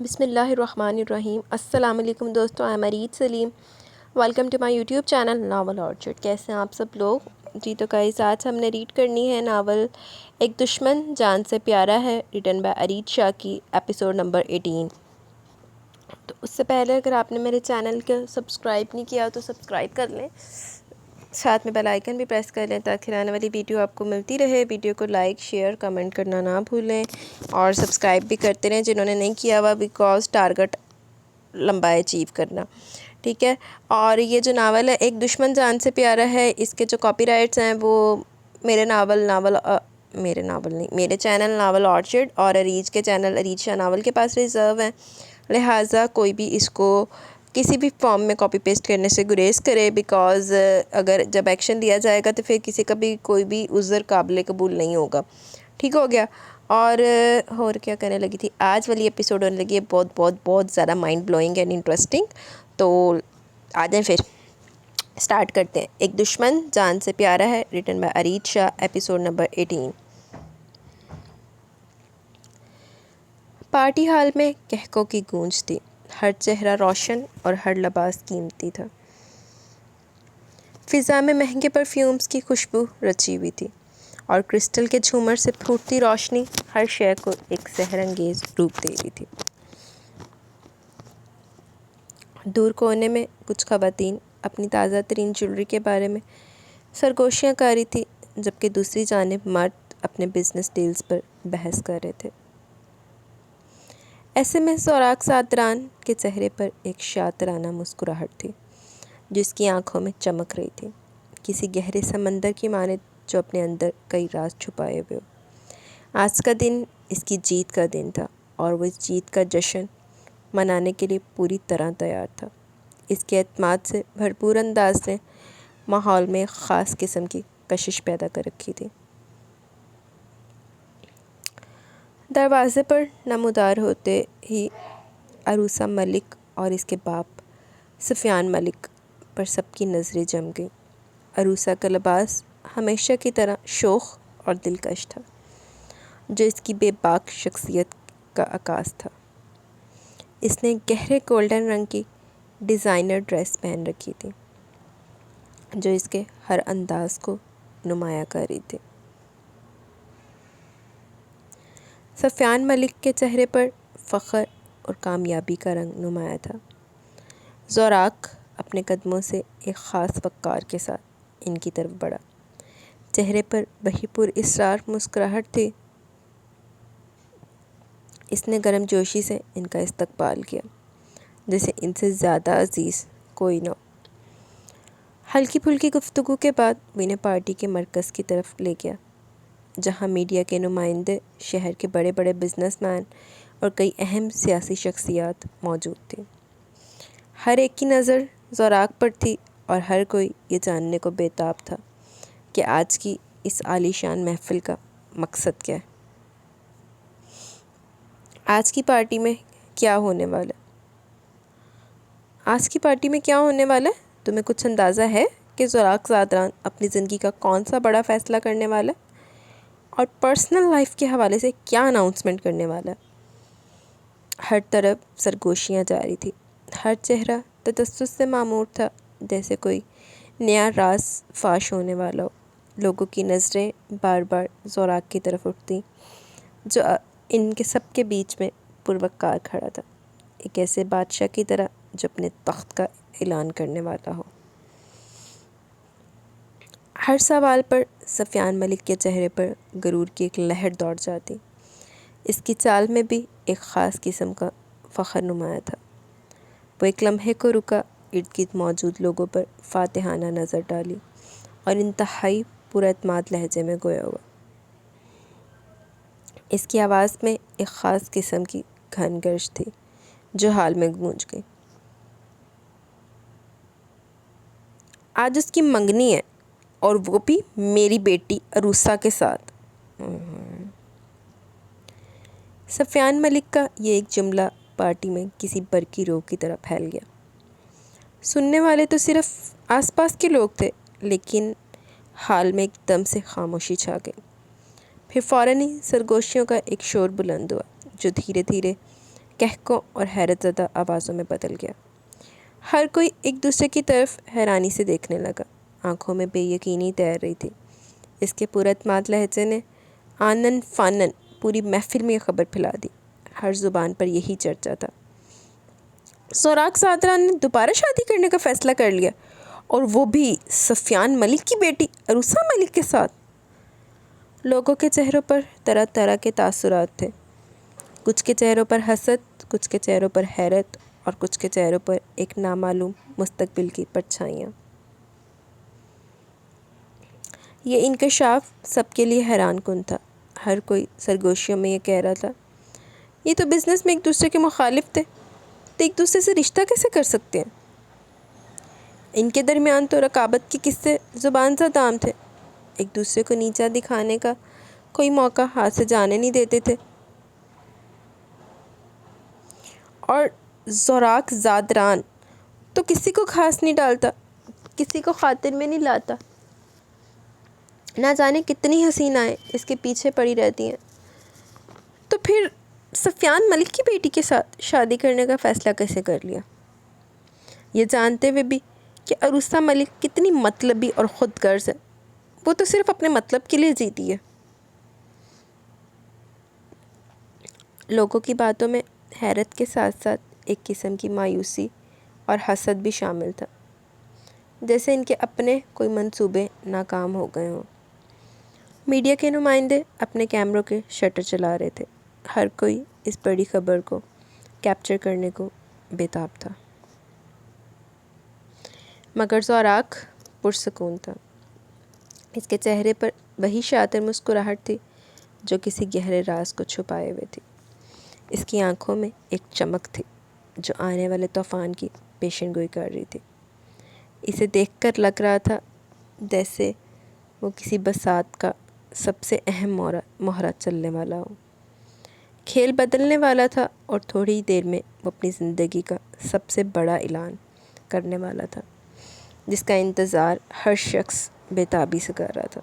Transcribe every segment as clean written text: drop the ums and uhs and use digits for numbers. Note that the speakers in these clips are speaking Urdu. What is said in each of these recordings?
بسم اللہ الرحمن الرحیم۔ السلام علیکم دوستو، I'm Areed Saleem. Welcome to my YouTube channel Novel Orchard. کیسے ہیں آپ سب لوگ؟ جی تو گائز، آج ہم نے ریڈ کرنی ہے ناول ایک دشمن جان سے پیارا ہے، ریٹن بائی ارید شاہ کی، ایپیسوڈ نمبر 18۔ تو اس سے پہلے اگر آپ نے میرے چینل کو سبسکرائب نہیں کیا تو سبسکرائب کر لیں، ساتھ میں بیل آئیکن بھی پریس کر لیں تاکہ آنے والی ویڈیو آپ کو ملتی رہے۔ ویڈیو کو لائک، شیئر، کمنٹ کرنا نہ بھولیں اور سبسکرائب بھی کرتے رہیں جنہوں نے نہیں کیا ہوا، بیکاز ٹارگٹ لمبا اچیو کرنا، ٹھیک ہے۔ اور یہ جو ناول ہے ایک دشمن جان سے پیارا ہے، اس کے جو کاپی رائٹس ہیں وہ میرے چینل ناول آرچرڈ اور ارید کے چینل ارید شاہ ناول کے پاس ریزرو ہیں، لہٰذا کوئی بھی اس کو کسی بھی فارم میں کاپی پیسٹ کرنے سے گریز کرے، بیکاز اگر جب ایکشن لیا جائے گا تو پھر کسی کا بھی کوئی بھی عذر قابل قبول نہیں ہوگا، ٹھیک ہو گیا۔ اور کیا کرنے لگی تھی، آج والی ایپیسوڈ ہونے لگی ہے بہت بہت بہت زیادہ مائنڈ بلوئنگ اینڈ انٹرسٹنگ۔ تو آ جائیں پھر سٹارٹ کرتے ہیں۔ ایک دشمن جان سے پیارا ہے، written by Areed Shah, episode number 18۔ Party hall میں کہکوں کی گونج تھی، ہر چہرہ روشن اور ہر لباس قیمتی تھا۔ فضا میں مہنگے پرفیومز کی خوشبو رچی ہوئی تھی اور کرسٹل کے جھومر سے پھوٹتی روشنی ہر شے کو ایک سحر انگیز روپ دے رہی تھی۔ دور کونے میں کچھ خواتین اپنی تازہ ترین جیولری کے بارے میں سرگوشیاں کر رہی تھی، جبکہ دوسری جانب مرد اپنے بزنس ڈیلز پر بحث کر رہے تھے۔ ایسے میں سوراخ ساتران کے چہرے پر ایک شاطرانہ مسکراہٹ تھی، جس کی آنکھوں میں چمک رہی تھی، کسی گہرے سمندر کی مانند جو اپنے اندر کئی راز چھپائے ہوئے ہو۔ آج کا دن اس کی جیت کا دن تھا اور وہ اس جیت کا جشن منانے کے لیے پوری طرح تیار تھا۔ اس کے اعتماد سے بھرپور انداز نے ماحول میں ایک خاص قسم کی کشش پیدا کر رکھی تھی۔ دروازے پر نمودار ہوتے ہی عروسہ ملک اور اس کے باپ سفیان ملک پر سب کی نظریں جم گئیں۔ عروسہ کا لباس ہمیشہ کی طرح شوخ اور دلکش تھا، جو اس کی بے باک شخصیت کا عکاس تھا۔ اس نے گہرے گولڈن رنگ کی ڈیزائنر ڈریس پہن رکھی تھی، جو اس کے ہر انداز کو نمایاں کر رہی تھی۔ سفیان ملک کے چہرے پر فخر اور کامیابی کا رنگ نمایاں تھا۔ زوراک اپنے قدموں سے ایک خاص وقار کے ساتھ ان کی طرف بڑھا، چہرے پر وہی پر اسرار مسکراہٹ تھی۔ اس نے گرم جوشی سے ان کا استقبال کیا، جیسے ان سے زیادہ عزیز کوئی نہ ہو۔ ہلکی پھلکی گفتگو کے بعد وہ انہیں پارٹی کے مرکز کی طرف لے گیا، جہاں میڈیا کے نمائندے، شہر کے بڑے بڑے بزنس مین اور کئی اہم سیاسی شخصیات موجود تھیں۔ ہر ایک کی نظر زوراک پر تھی اور ہر کوئی یہ جاننے کو بے تاب تھا کہ آج کی اس عالی شان محفل کا مقصد کیا ہے۔ آج کی پارٹی میں کیا ہونے والا ہے؟ تمہیں کچھ اندازہ ہے کہ زوراک زادران اپنی زندگی کا کون سا بڑا فیصلہ کرنے والا ہے اور پرسنل لائف کے حوالے سے کیا اناؤنسمنٹ کرنے والا ہے؟ ہر طرف سرگوشیاں جاری تھی، ہر چہرہ تجسس سے معمور تھا، جیسے کوئی نیا راز فاش ہونے والا ہو۔ لوگوں کی نظریں بار بار زوراک کی طرف اٹھتیں، جو ان کے سب کے بیچ میں پروقار کھڑا تھا، ایک ایسے بادشاہ کی طرح جو اپنے تخت کا اعلان کرنے والا ہو۔ ہر سوال پر سفیان ملک کے چہرے پر غرور کی ایک لہر دوڑ جاتی۔ اس کی چال میں بھی ایک خاص قسم کا فخر نمایاں تھا۔ وہ ایک لمحے کو رکا، ارد گرد موجود لوگوں پر فاتحانہ نظر ڈالی اور انتہائی پر اعتماد لہجے میں گویا ہوا۔ اس کی آواز میں ایک خاص قسم کی گھن گرج تھی جو حال میں گونج گئی۔ آج اس کی منگنی ہے اور وہ بھی میری بیٹی عروسہ کے ساتھ۔ سفیان ملک کا یہ ایک جملہ پارٹی میں کسی برقی رو کی طرح پھیل گیا۔ سننے والے تو صرف آس پاس کے لوگ تھے، لیکن حال میں ایک دم سے خاموشی چھا گئی۔ پھر فوراً ہی سرگوشیوں کا ایک شور بلند ہوا، جو دھیرے دھیرے کہکوں اور حیرت زدہ آوازوں میں بدل گیا۔ ہر کوئی ایک دوسرے کی طرف حیرانی سے دیکھنے لگا، آنکھوں میں بے یقینی تیر رہی تھی۔ اس کے پراعتماد لہجے نے آنن فانن پوری محفل میں یہ خبر پھیلا دی۔ ہر زبان پر یہی چرچا تھا، زوراق زادران نے دوبارہ شادی کرنے کا فیصلہ کر لیا، اور وہ بھی سفیان ملک کی بیٹی عروسہ ملک کے ساتھ۔ لوگوں کے چہروں پر طرح طرح کے تاثرات تھے، کچھ کے چہروں پر حسد، کچھ کے چہروں پر حیرت، اور کچھ کے چہروں پر ایک نامعلوم مستقبل کی پرچھائیاں۔ یہ انکشاف سب کے لیے حیران کن تھا۔ ہر کوئی سرگوشیوں میں یہ کہہ رہا تھا، یہ تو بزنس میں ایک دوسرے کے مخالف تھے، تو ایک دوسرے سے رشتہ کیسے کر سکتے ہیں؟ ان کے درمیان تو رقابت کے قصے زبان زدام تھے، ایک دوسرے کو نیچا دکھانے کا کوئی موقع ہاتھ سے جانے نہیں دیتے تھے۔ اور زوراق زادران تو کسی کو گھاس نہیں ڈالتا، کسی کو خاطر میں نہیں لاتا۔ نہ جانے کتنی حسینائیں اس کے پیچھے پڑی رہتی ہیں، تو پھر سفیان ملک کی بیٹی کے ساتھ شادی کرنے کا فیصلہ کیسے کر لیا؟ یہ جانتے ہوئے بھی کہ عروسہ ملک کتنی مطلبی اور خود غرض ہے، وہ تو صرف اپنے مطلب کے لیے جیتی ہے۔ لوگوں کی باتوں میں حیرت کے ساتھ ساتھ ایک قسم کی مایوسی اور حسد بھی شامل تھا، جیسے ان کے اپنے کوئی منصوبے ناکام ہو گئے ہوں۔ میڈیا کے نمائندے اپنے کیمروں کے شٹر چلا رہے تھے، ہر کوئی اس بڑی خبر کو کیپچر کرنے کو بےتاب تھا، مگر زوراق پرسکون تھا۔ اس کے چہرے پر وہی شاطر مسکراہٹ تھی جو کسی گہرے راز کو چھپائے ہوئے تھی۔ اس کی آنکھوں میں ایک چمک تھی جو آنے والے طوفان کی پیشن گوئی کر رہی تھی۔ اسے دیکھ کر لگ رہا تھا جیسے وہ کسی بساط کا سب سے اہم مہرہ چلنے والا ہو۔ کھیل بدلنے والا تھا، اور تھوڑی ہی دیر میں وہ اپنی زندگی کا سب سے بڑا اعلان کرنے والا تھا، جس کا انتظار ہر شخص بےتابی سے کر رہا تھا۔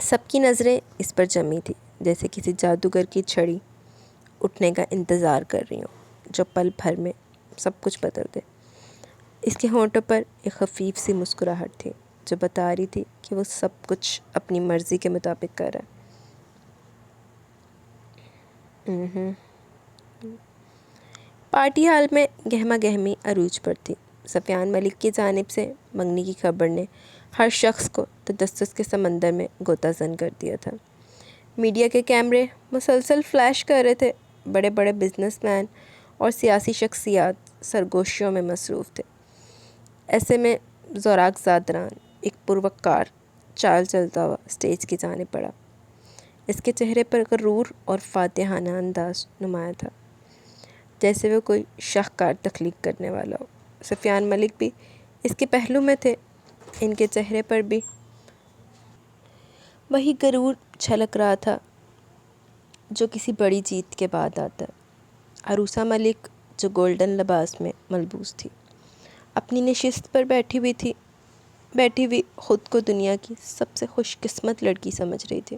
سب کی نظریں اس پر جمی تھی، جیسے کسی جادوگر کی چھڑی اٹھنے کا انتظار کر رہی ہوں جو پل بھر میں سب کچھ بدل دے۔ اس کے ہونٹوں پر ایک خفیف سی مسکراہٹ تھی جو بتا رہی تھی کہ وہ سب کچھ اپنی مرضی کے مطابق کر رہا ہے۔ پارٹی ہال میں گہما گہمی عروج پر تھی۔ سفیان ملک کی جانب سے منگنی کی خبر نے ہر شخص کو تجسس کے سمندر میں غوطہ زن کر دیا تھا۔ میڈیا کے کیمرے مسلسل فلیش کر رہے تھے، بڑے بڑے بزنس مین اور سیاسی شخصیات سرگوشیوں میں مصروف تھے۔ ایسے میں زوراق زادران ایک پروقار چال چلتا ہوا اسٹیج کی جانب بڑھا۔ اس کے چہرے پر غرور اور فاتحانہ انداز نمایاں تھا، جیسے وہ کوئی شاہکار تخلیق کرنے والا ہو۔ سفیان ملک بھی اس کے پہلو میں تھے، ان کے چہرے پر بھی وہی غرور چھلک رہا تھا جو کسی بڑی جیت کے بعد آتا ہے۔ عروسہ ملک جو گولڈن لباس میں ملبوس تھی، اپنی نشست پر بیٹھی ہوئی خود کو دنیا کی سب سے خوش قسمت لڑکی سمجھ رہی تھی۔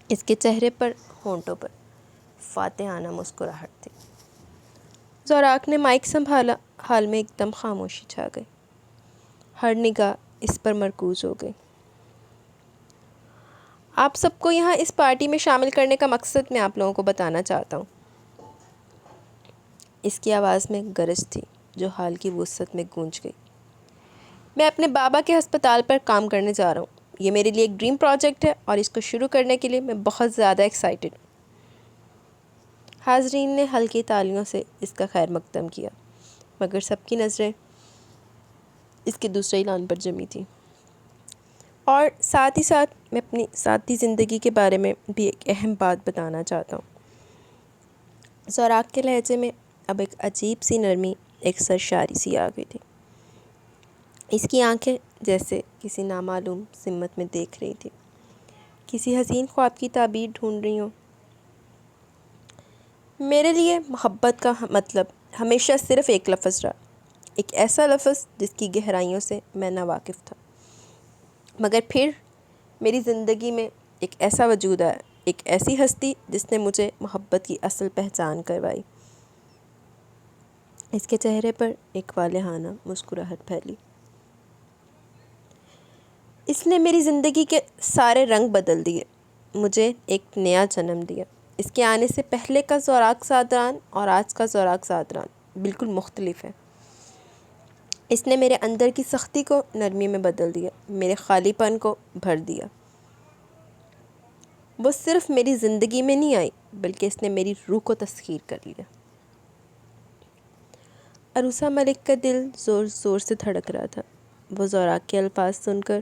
اس کے چہرے پر، ہونٹوں پر فاتحانہ مسکراہٹ تھی۔ زوراق نے مائک سنبھالا، حال میں ایک دم خاموشی چھا گئی، ہر نگاہ اس پر مرکوز ہو گئی۔ آپ سب کو یہاں اس پارٹی میں شامل کرنے کا مقصد میں آپ لوگوں کو بتانا چاہتا ہوں۔ اس کی آواز میں گرج تھی جو حال کی وسعت میں گونج گئی۔ میں اپنے بابا کے ہسپتال پر کام کرنے جا رہا ہوں۔ یہ میرے لیے ایک ڈریم پروجیکٹ ہے، اور اس کو شروع کرنے کے لیے میں بہت زیادہ ایکسائٹڈ ہوں۔ حاضرین نے ہلکی تالیوں سے اس کا خیر مقدم کیا، مگر سب کی نظریں اس کے دوسرے اعلان پر جمی تھیں۔ اور ساتھ ہی ساتھ میں اپنی ذاتی زندگی کے بارے میں بھی ایک اہم بات بتانا چاہتا ہوں۔ زوراق کے لہجے میں اب ایک عجیب سی نرمی، ایک سرشاری سی آ گئی تھی۔ اس کی آنکھیں جیسے کسی نامعلوم سمت میں دیکھ رہی تھی، کسی حسین خواب کی تعبیر ڈھونڈ رہی ہوں۔ میرے لیے محبت کا مطلب ہمیشہ صرف ایک لفظ رہا، ایک ایسا لفظ جس کی گہرائیوں سے میں ناواقف تھا، مگر پھر میری زندگی میں ایک ایسا وجود آیا ایک ایسی ہستی جس نے مجھے محبت کی اصل پہچان کروائی۔ اس کے چہرے پر ایک والہانہ مسکراہٹ پھیلی۔ اس نے میری زندگی کے سارے رنگ بدل دیے، مجھے ایک نیا جنم دیا۔ اس کے آنے سے پہلے کا زوراق زادران اور آج کا زوراق زادران بالکل مختلف ہے۔ اس نے میرے اندر کی سختی کو نرمی میں بدل دیا، میرے خالی پن کو بھر دیا۔ وہ صرف میری زندگی میں نہیں آئی بلکہ اس نے میری روح کو تسخیر کر لیا۔ عروسہ ملک کا دل زور زور سے دھڑک رہا تھا۔ وہ زوراق کے الفاظ سن کر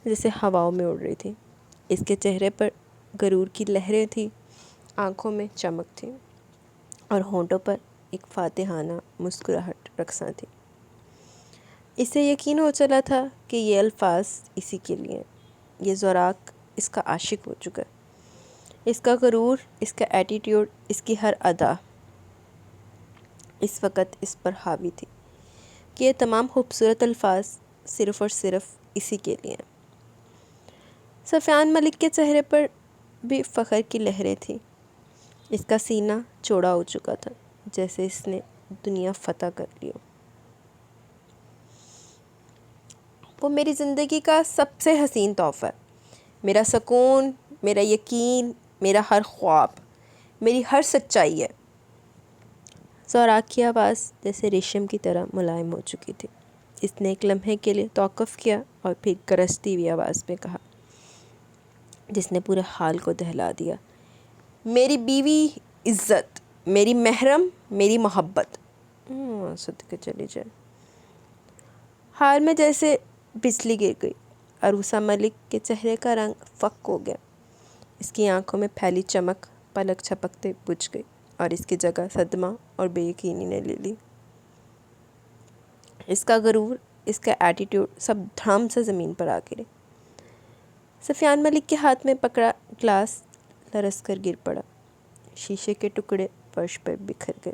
جیسے ہواؤں میں اڑ رہی تھی۔ اس کے چہرے پر غرور کی لہریں تھیں، آنکھوں میں چمک تھی اور ہونٹوں پر ایک فاتحانہ مسکراہٹ رقصاں تھی۔ اسے یقین ہو چلا تھا کہ یہ الفاظ اسی کے لیے ہیں۔ یہ زوراق اس کا عاشق ہو چکا ہے۔ اس کا غرور، اس کا ایٹیٹیوڈ، اس کی ہر ادا اس وقت اس پر حاوی تھی کہ یہ تمام خوبصورت الفاظ صرف اور صرف اسی کے لیے ہیں۔ سفیان ملک کے چہرے پر بھی فخر کی لہریں تھیں۔ اس کا سینہ چوڑا ہو چکا تھا، جیسے اس نے دنیا فتح کر لی ہو۔ وہ میری زندگی کا سب سے حسین تحفہ ہے، میرا سکون، میرا یقین، میرا ہر خواب، میری ہر سچائی ہے۔ زوراق کی آواز جیسے ریشم کی طرح ملائم ہو چکی تھی۔ اس نے ایک لمحے کے لیے توقف کیا اور پھر گرجتی ہوئی آواز میں کہا، جس نے پورے حال کو دہلا دیا، میری بیوی عزت، میری محرم، میری محبت، صدقے چلی جائے۔ حال میں جیسے بجلی گر گئی۔ عروسہ ملک کے چہرے کا رنگ فک ہو گیا۔ اس کی آنکھوں میں پھیلی چمک پلک جھپکتے بجھ گئی اور اس کی جگہ صدمہ اور بے یقینی نے لے لی۔ اس کا غرور، اس کا ایٹیٹیوڈ سب دھڑام سے زمین پر آ گرے۔ سفیان ملک کے ہاتھ میں پکڑا گلاس لرز کر گر پڑا۔ شیشے کے ٹکڑے فرش پر بکھر گئے۔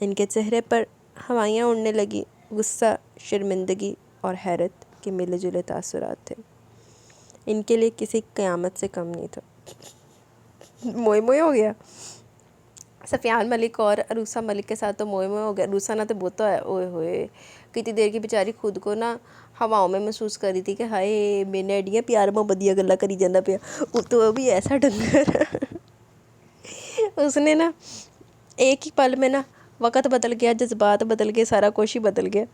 ان کے چہرے پر ہوائیاں اڑنے لگی، غصہ، شرمندگی اور حیرت کے ملے جلے تاثرات تھے۔ ان کے لیے کسی قیامت سے کم نہیں تھا۔ موئے موئے ہو گیا۔ سفیان ملک اور عروسہ ملک کے ساتھ تو موئے موئے ہو گیا۔ عروسہ نہ تو بوتا ہے، اوئے ہوئے کتنی دیر کی بیچاری خود کو نا ہواؤں میں محسوس کر رہی تھی کہ ہائے میں نے ایڈیاں پیار محبت دیا گلا کری جانا پیا، تو وہ بھی ایسا ڈنگر اس نے نا ایک ہی پل میں نا وقت بدل گیا، جذبات بدل گئے، سارا کچھ ہی بدل گیا۔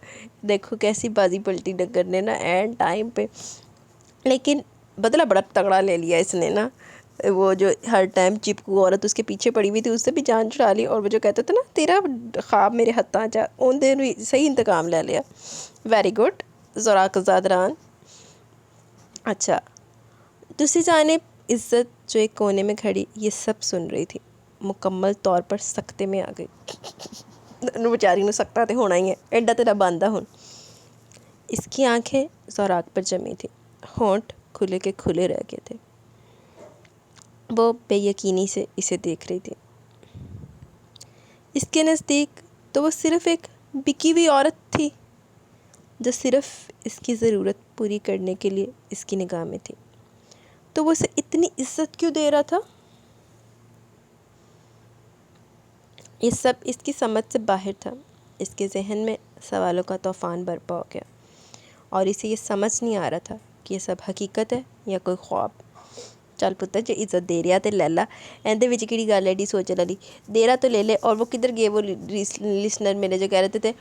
دیکھو کیسی بازی پلٹی ڈنگر نے نا اینڈ ٹائم پہ، لیکن بدلہ بڑا تگڑا لے لیا اس نے نا۔ وہ جو ہر ٹائم چپکو عورت اس کے پیچھے پڑی ہوئی تھی، اس سے بھی جان چھڑا لی، اور وہ جو کہتا تھا نا تیرا خواب میرے ہتھاں چا، ان دن بھی صحیح انتقام لے لیا۔ Very good Zoraq Zadran. اچھا، دوسری جانب عزت جو ایک کونے میں کھڑی یہ سب سن رہی تھی، مکمل طور پر سکتے میں آ گئی۔ بیچاری نو سکتا تے ہونا ہی ہے، ایڈا تیرا باندھا ہن۔ اس کی آنکھیں زوراق پر جمی تھی، ہونٹ کھلے کے کھلے رہ گئے تھے۔ وہ بے یقینی سے اسے دیکھ رہی تھی۔ اس کے نزدیک تو وہ صرف ایک بکی ہوئی عورت تھی جو صرف اس کی ضرورت پوری کرنے کے لیے اس کی نگاہ میں تھی۔ تو وہ اسے اتنی عزت کیوں دے رہا تھا؟ یہ سب اس کی سمجھ سے باہر تھا۔ اس کے ذہن میں سوالوں کا طوفان برپا ہو گیا اور اسے یہ سمجھ نہیں آ رہا تھا کہ یہ سب حقیقت ہے یا کوئی خواب۔ چل پتر جو عزت دے رہا تے لے لا، اندے وچ کیڑی گل ایڈی سوچن والی، دے رہا تو لے لے۔ اور وہ کدھر گئے وہ لسنر میرے جو کہہ رہے تھے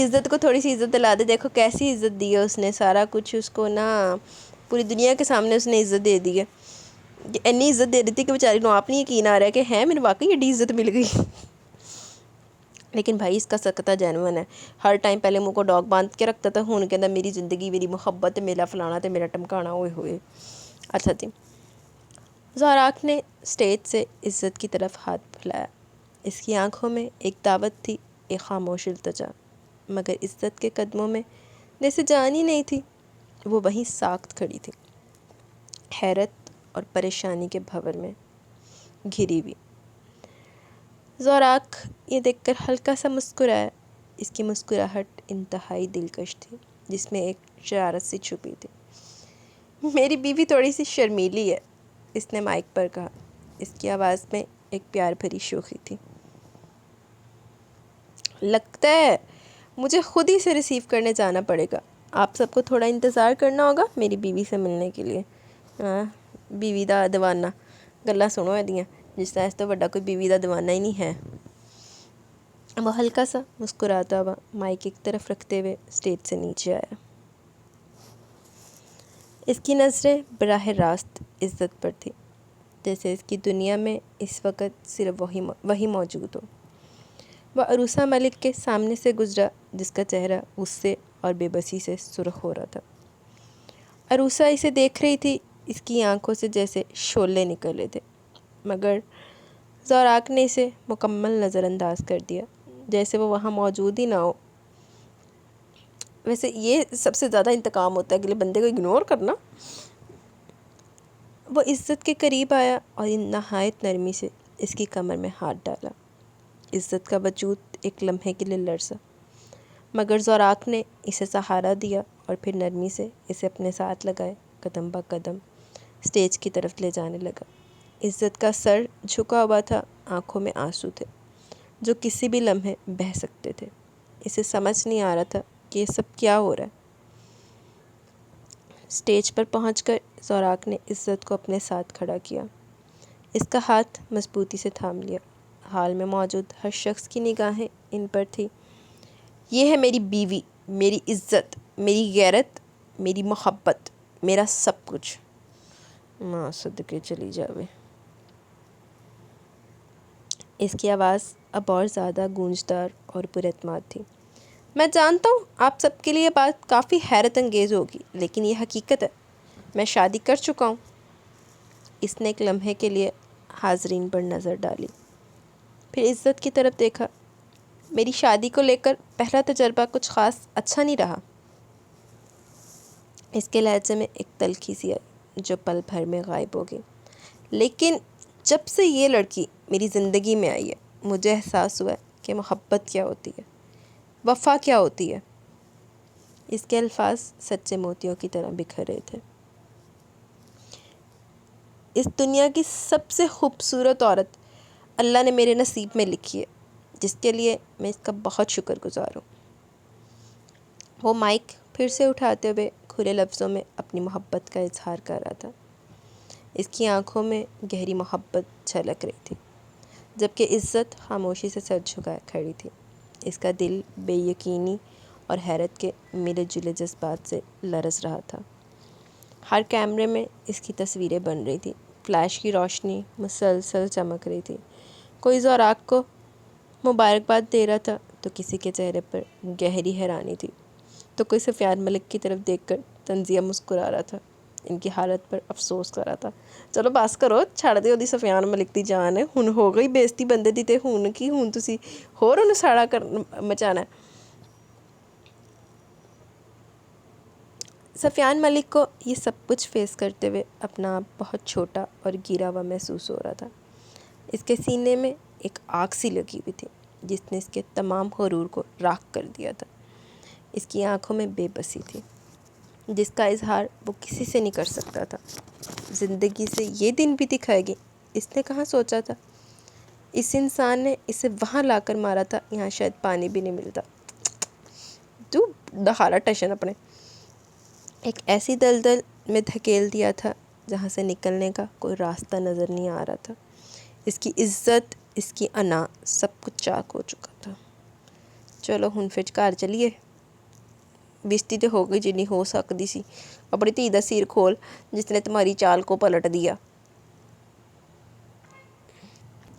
عزت کو تھوڑی سی عزت دلا دے، دیکھو کیسی عزت دی ہے اس نے، سارا کچھ اس کو نا پوری دنیا کے سامنے اس نے عزت دے دی ہے۔ اتنی عزت دے دیتی کہ بیچاری نو آپ نہیں یقین آ رہا ہے کہ ہے میرے واقعی ایڈی عزت مل گئی۔ لیکن بھائی اس کا سکتہ جینون ہے، ہر ٹائم پہلے منہ کو ڈاگ باندھ کے رکھتا تھا، ہون کہنا میری زندگی میری محبت میرا فلانا تے میرا ٹمکانا ہوئے ہوئے۔ اچھا جی، زوراق نے اسٹیج سے عزت کی طرف ہاتھ پھیلایا۔ اس کی آنکھوں میں ایک دعوت تھی، ایک خاموش التجا، مگر عزت کے قدموں میں جیسے جان ہی نہیں تھی۔ وہ وہیں ساکت کھڑی تھی، حیرت اور پریشانی کے بھنور میں گھری ہوئی۔ زوراق یہ دیکھ کر ہلکا سا مسکرایا۔ اس کی مسکراہٹ انتہائی دلکش تھی، جس میں ایک شرارت سی چھپی تھی۔ میری بیوی تھوڑی سی شرمیلی ہے، اس نے مائک پر کہا۔ اس کی آواز میں ایک پیار بھری شوخی تھی۔ لگتا ہے مجھے خود ہی سے ریسیو کرنے جانا پڑے گا۔ آپ سب کو تھوڑا انتظار کرنا ہوگا میری بیوی سے ملنے کے لیے۔ بیوی دا دیوانہ گلا سنو ایدیاں، جس طرح اس تو بڑا کوئی بیوی دا دیوانہ ہی نہیں ہے۔ وہ ہلکا سا مسکراتا ہوا مائک ایک طرف رکھتے ہوئے اسٹیج سے نیچے آیا۔ اس کی نظریں براہ راست عزت پر تھی، جیسے اس کی دنیا میں اس وقت صرف وہی موجود ہو۔ وہ عروسہ ملک کے سامنے سے گزرا، جس کا چہرہ غصے اور بے بسی سے سرخ ہو رہا تھا۔ عروسہ اسے دیکھ رہی تھی، اس کی آنکھوں سے جیسے شعلے نکلے تھے، مگر زوراک نے اسے مکمل نظر انداز کر دیا، جیسے وہ وہاں موجود ہی نہ ہو۔ ویسے یہ سب سے زیادہ انتقام ہوتا ہے اگلے بندے کو اگنور کرنا۔ وہ عزت کے قریب آیا اور نہایت نرمی سے اس کی کمر میں ہاتھ ڈالا۔ عزت کا وجود ایک لمحے کے لیے لرزا، مگر زوراک نے اسے سہارا دیا اور پھر نرمی سے اسے اپنے ساتھ لگائے قدم با قدم اسٹیج کی طرف لے جانے لگا۔ عزت کا سر جھکا ہوا تھا، آنکھوں میں آنسو تھے جو کسی بھی لمحے بہہ سکتے تھے۔ اسے سمجھ نہیں آ رہا تھا کہ یہ سب کیا ہو رہا ہے۔ اسٹیج پر پہنچ کر زوراک نے عزت کو اپنے ساتھ کھڑا کیا، اس کا ہاتھ مضبوطی سے تھام لیا۔ ہال میں موجود ہر شخص کی نگاہیں ان پر تھی۔ یہ ہے میری بیوی، میری عزت، میری غیرت، میری محبت، میرا سب کچھ۔ ماں صدقے چلی جاوے۔ اس کی آواز اب اور زیادہ گونجدار اور پر اعتماد تھی۔ میں جانتا ہوں آپ سب کے لیے بات کافی حیرت انگیز ہوگی، لیکن یہ حقیقت ہے، میں شادی کر چکا ہوں۔ اس نے ایک لمحے کے لیے حاضرین پر نظر ڈالی، پھر عزت کی طرف دیکھا۔ میری شادی کو لے کر پہلا تجربہ کچھ خاص اچھا نہیں رہا۔ اس کے لہجے میں ایک تلخی سی آئی جو پل بھر میں غائب ہو گئی۔ لیکن جب سے یہ لڑکی میری زندگی میں آئی ہے، مجھے احساس ہوا ہے کہ محبت کیا ہوتی ہے، وفا کیا ہوتی ہے۔ اس کے الفاظ سچے موتیوں کی طرح بکھر رہے تھے۔ اس دنیا کی سب سے خوبصورت عورت اللہ نے میرے نصیب میں لکھی ہے، جس کے لیے میں اس کا بہت شکر گزار ہوں۔ وہ مائک پھر سے اٹھاتے ہوئے کھلے لفظوں میں اپنی محبت کا اظہار کر رہا تھا۔ اس کی آنکھوں میں گہری محبت جھلک رہی تھی، جبکہ عزت خاموشی سے سر جھکائے کھڑی تھی۔ اس کا دل بے یقینی اور حیرت کے ملے جلے جذبات سے لرز رہا تھا۔ ہر کیمرے میں اس کی تصویریں بن رہی تھی، فلیش کی روشنی مسلسل چمک رہی تھی۔ کوئی زوراک کو مبارکباد دے رہا تھا تو کسی کے چہرے پر گہری حیرانی تھی، تو کوئی سفیان ملک کی طرف دیکھ کر طنزیہ مسکرا رہا تھا، ان کی حالت پر افسوس کر رہا تھا۔ چلو بس کرو، چھڑ دیو دی سفیان ملک دی جان ہے، ہن ہو گئی بےزتی بندے دی، تے ہن کی ہن تسی ہور انہوں ساڑا مچانا ہے۔ سفیان ملک کو یہ سب کچھ فیس کرتے ہوئے اپنا آپ بہت چھوٹا اور گرا ہوا محسوس ہو رہا تھا۔ اس کے سینے میں ایک آگ سی لگی ہوئی تھی جس نے اس کے تمام غرور کو راکھ کر دیا تھا۔ اس کی آنکھوں میں بے بسی تھی، جس کا اظہار وہ کسی سے نہیں کر سکتا تھا۔ زندگی سے یہ دن بھی دکھائے گی، اس نے کہاں سوچا تھا۔ اس انسان نے اسے وہاں لا کر مارا تھا، یہاں شاید پانی بھی نہیں ملتا۔ تو دخالا ٹیشن اپنے ایک ایسی دلدل میں دھکیل دیا تھا جہاں سے نکلنے کا کوئی راستہ نظر نہیں آ رہا تھا۔ اس کی عزت، اس کی انا، سب کچھ چاک ہو چکا تھا۔ چلو ہن پھر گھر چلیے، بےزتی تو ہو گئی جنی ہو سکتی سی۔ اپنی دھی دا سیر کھول جس نے تمہاری چال کو پلٹ دیا۔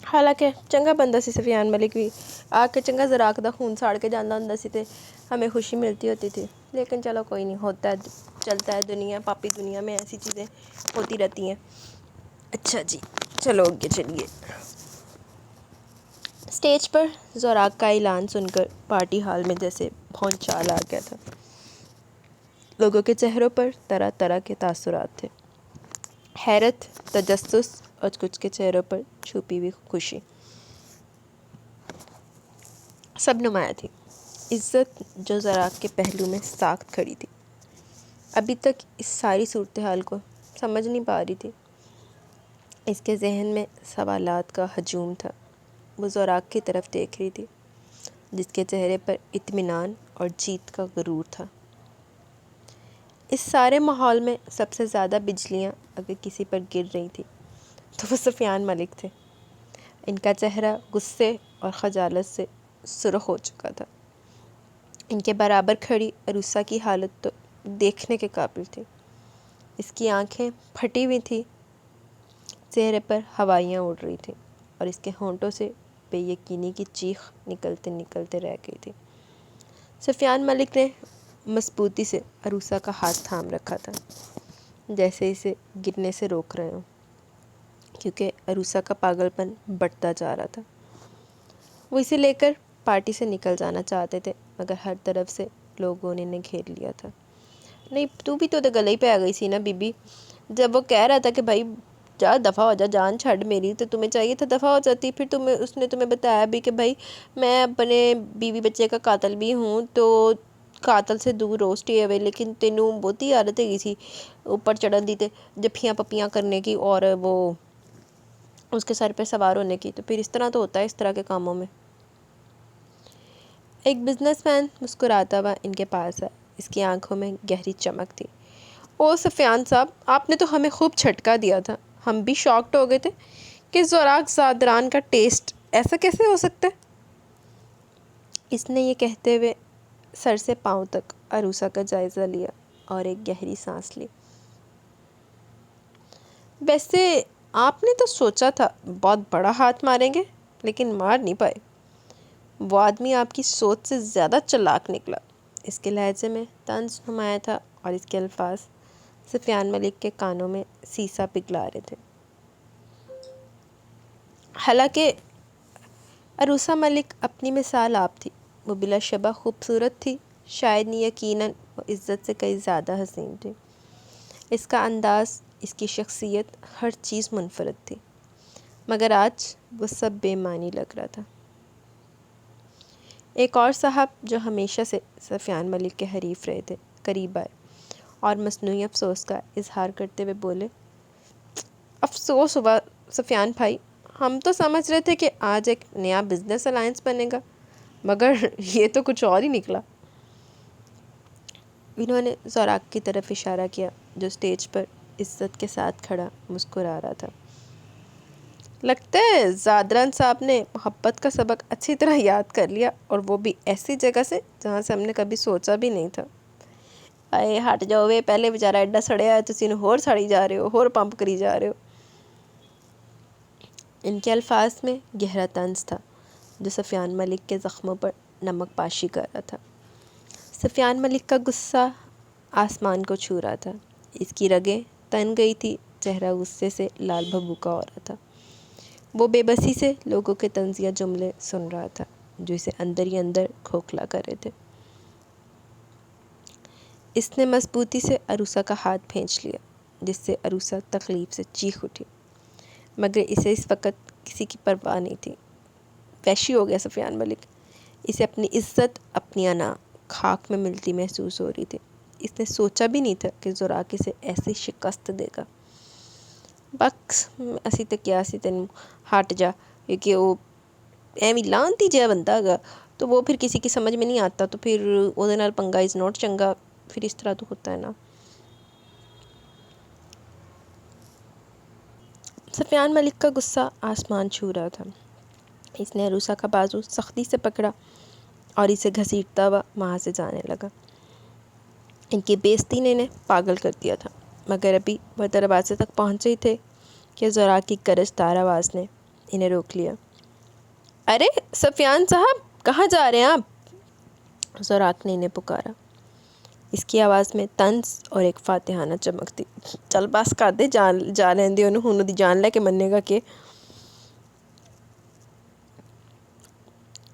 حالانکہ چنگا بندہ سی سفیان ملک بھی، آ کے چنگا زوراک دا خون ساڑ کے جانا ہوندا سی تے ہمیں خوشی ملتی ہوتی تھی۔ لیکن چلو کوئی نہیں، ہوتا ہے، چلتا ہے دنیا، پاپی دنیا میں ایسی چیزیں ہوتی رہتی ہیں۔ اچھا جی، چلو آگے چلیے۔ اسٹیج پر زوراک کا اعلان سن کر پارٹی ہال میں جیسے بھونچال آ گیا تھا۔ لوگوں کے چہروں پر طرح طرح کے تاثرات تھے، حیرت، تجسس اور کچھ کے چہروں پر چھپی ہوئی خوشی سب نمایاں تھی۔ عزت جو زوراک کے پہلو میں ساکت کھڑی تھی، ابھی تک اس ساری صورتحال کو سمجھ نہیں پا رہی تھی۔ اس کے ذہن میں سوالات کا ہجوم تھا۔ وہ زوراک کی طرف دیکھ رہی تھی جس کے چہرے پر اطمینان اور جیت کا غرور تھا۔ اس سارے ماحول میں سب سے زیادہ بجلیاں اگر کسی پر گر رہی تھی تو وہ سفیان ملک تھے۔ ان کا چہرہ غصے اور خجالت سے سرخ ہو چکا تھا۔ ان کے برابر کھڑی عروسہ کی حالت تو دیکھنے کے قابل تھی۔ اس کی آنکھیں پھٹی ہوئی تھیں، چہرے پر ہوائیاں اڑ رہی تھیں اور اس کے ہونٹوں سے بے یقینی کی چیخ نکلتے نکلتے رہ گئی تھی۔ سفیان ملک نے مضبوطی سے عروسہ کا ہاتھ تھام رکھا تھا، جیسے اسے گرنے سے روک رہے ہوں، کیونکہ عروسہ کا پاگل پن بڑھتا جا رہا تھا۔ وہ اسے لے کر پارٹی سے نکل جانا چاہتے تھے، مگر ہر طرف سے لوگوں نے انہیں گھیر لیا تھا۔ نہیں، تو بھی تو گلے ہی پہ آ گئی سی نا بی بی، جب وہ کہہ رہا تھا کہ بھائی جا دفعہ ہو جا، جان چھڑ میری، تو تمہیں چاہیے تھا دفعہ ہو جاتی۔ پھر اس نے تمہیں بتایا بھی کہ بھائی میں اپنے بیوی بچے کا قاتل بھی ہوں، تو قاتل سے دور رو سٹے اوے، لیکن تینوں بہت ہی عادت ہے گئی سی اوپر چڑھن دی تے جفیاں پپیاں کرنے کی اور وہ اس کے سر پہ سوار ہونے کی، تو پھر اس طرح تو ہوتا ہے اس طرح کے کاموں میں۔ ایک بزنس مین مسکراتا ہوا ان کے پاس آیا۔ اس کی آنکھوں میں گہری چمک تھی۔ او سفیان صاحب، آپ نے تو ہمیں خوب جھٹکا دیا تھا۔ ہم بھی شاکڈ ہو گئے تھے کہ زوراک زعفران کا ٹیسٹ ایسا کیسے ہو سکتا ہے؟ اس نے یہ کہتے ہوئے سر سے پاؤں تک عروسہ کا جائزہ لیا اور ایک گہری سانس لی۔ ویسے آپ نے تو سوچا تھا بہت بڑا ہاتھ ماریں گے، لیکن مار نہیں پائے۔ وہ آدمی آپ کی سوچ سے زیادہ چلاک نکلا۔ اس کے لہجے میں طنز نمایاں تھا اور اس کے الفاظ سفیان ملک کے کانوں میں سیسا پگھلا رہے تھے۔ حالانکہ عروسہ ملک اپنی مثال آپ تھی۔ وہ بلا شبہ خوبصورت تھی، شاید نہیں یقیناً وہ عزت سے کئی زیادہ حسین تھی۔ اس کا انداز، اس کی شخصیت، ہر چیز منفرد تھی، مگر آج وہ سب بے معنی لگ رہا تھا۔ ایک اور صاحب جو ہمیشہ سے سفیان ملک کے حریف رہے تھے قریب آئے اور مصنوعی افسوس کا اظہار کرتے ہوئے بولے، افسوس ہوا سفیان بھائی، ہم تو سمجھ رہے تھے کہ آج ایک نیا بزنس الائنس بنے گا، مگر یہ تو کچھ اور ہی نکلا۔ انہوں نے زوراک کی طرف اشارہ کیا جو اسٹیج پر عزت کے ساتھ کھڑا مسکرا رہا تھا۔ لگتا ہے زعفران صاحب نے محبت کا سبق اچھی طرح یاد کر لیا، اور وہ بھی ایسی جگہ سے جہاں سے ہم نے کبھی سوچا بھی نہیں تھا۔ اے ہٹ جاؤ وے، پہلے بیچارہ ایڈا سڑیا ہے، تسی انہوں ہور سڑی جا رہے ہو، ہور پمپ کری جا رہے ہو۔ ان کے الفاظ میں گہرا طنز تھا جو سفیان ملک کے زخموں پر نمک پاشی کر رہا تھا۔ سفیان ملک کا غصہ آسمان کو چھو رہا تھا۔ اس کی رگیں تن گئی تھی، چہرہ غصے سے لال بھبوکا ہو رہا تھا۔ وہ بے بسی سے لوگوں کے طنزیہ جملے سن رہا تھا جو اسے اندر ہی اندر کھوکھلا کر رہے تھے۔ اس نے مضبوطی سے عروسہ کا ہاتھ کھینچ لیا، جس سے عروسہ تکلیف سے چیخ اٹھی، مگر اسے اس وقت کسی کی پرواہ نہیں تھی۔ وحشی ہو گیا سفیان ملک۔ اسے اپنی عزت، اپنی انا خاک میں ملتی محسوس ہو رہی تھی۔ اس نے سوچا بھی نہیں تھا کہ زوراک اسے ایسی شکست دے گا۔ بکس اسی تے کیا سی تینوں، ہٹ جا، کیونکہ وہ ایویں لانتی جہا بندہ گا، تو وہ پھر کسی کی سمجھ میں نہیں آتا، تو پھر وہ دے نال پنگا از نوٹ چنگا، پھر اس طرح تو ہوتا ہے نا۔ سفیان ملک کا غصہ آسمان چھو رہا تھا۔ اس نے عروسہ کا بازو سختی سے پکڑا اور اسے گھسیٹتا ہوا وہاں سے جانے لگا۔ ان کی بے عزتی نے انہیں پاگل کر دیا تھا، مگر ابھی وہ دروازے تک پہنچے ہی تھے کہ زوراک کی گرج دار آواز نے انہیں روک لیا۔ ارے سفیان صاحب، کہاں جا رہے ہیں آپ؟ زوراک نے انہیں پکارا۔ اس کی آواز میں طنز اور ایک فاتحانہ چمک تھی۔ چل بس کر دے، جا لین دے انہوں دی جان لے کے مننے گا کہ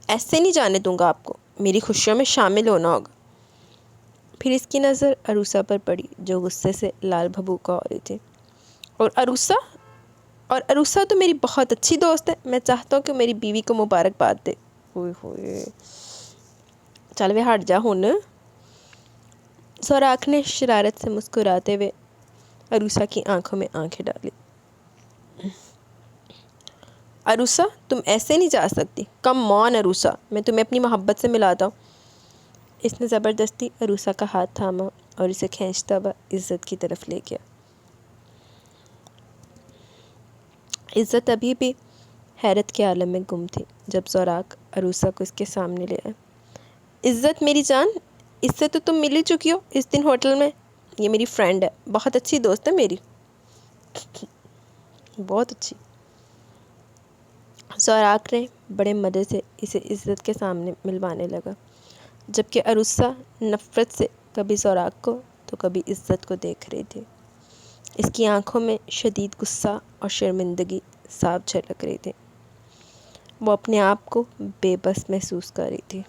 ایسے نہیں جانے دوں گا آپ کو، میری خوشیوں میں شامل ہونا ہوگا۔ پھر اس کی نظر عروسہ پر پڑی جو غصے سے لال بھبوکا ہو رہی تھی۔ اور عروسہ تو میری بہت اچھی دوست ہے، میں چاہتا ہوں کہ میری بیوی کو مبارکباد دے۔ ہوئے ہوئے، چل وے ہٹ جا ہن۔ زوراک نے شرارت سے مسکراتے ہوئے عروسہ کی آنکھوں میں آنکھیں ڈالی۔ عروسہ تم ایسے نہیں جا سکتی، کم آن عروسہ، میں تمہیں اپنی محبت سے ملاتا ہوں۔ اس نے زبردستی عروسہ کا ہاتھ تھاما اور اسے کھینچتا ہوا عزت کی طرف لے گیا۔ عزت ابھی بھی حیرت کے عالم میں گم تھی جب زوراک عروسہ کو اس کے سامنے لے آیا۔ عزت میری جان، اس سے تو تم مل ہی چکی ہو اس دن ہوٹل میں۔ یہ میری فرینڈ ہے، بہت اچھی دوست ہے میری، بہت اچھی۔ زوراک نے بڑے مزے سے اسے عزت کے سامنے ملوانے لگا، جبکہ عروسہ نفرت سے کبھی زوراک کو تو کبھی عزت کو دیکھ رہی تھی۔ اس کی آنکھوں میں شدید غصہ اور شرمندگی صاف جھلک رہی تھی۔ وہ اپنے آپ کو بے بس محسوس کر رہی تھی۔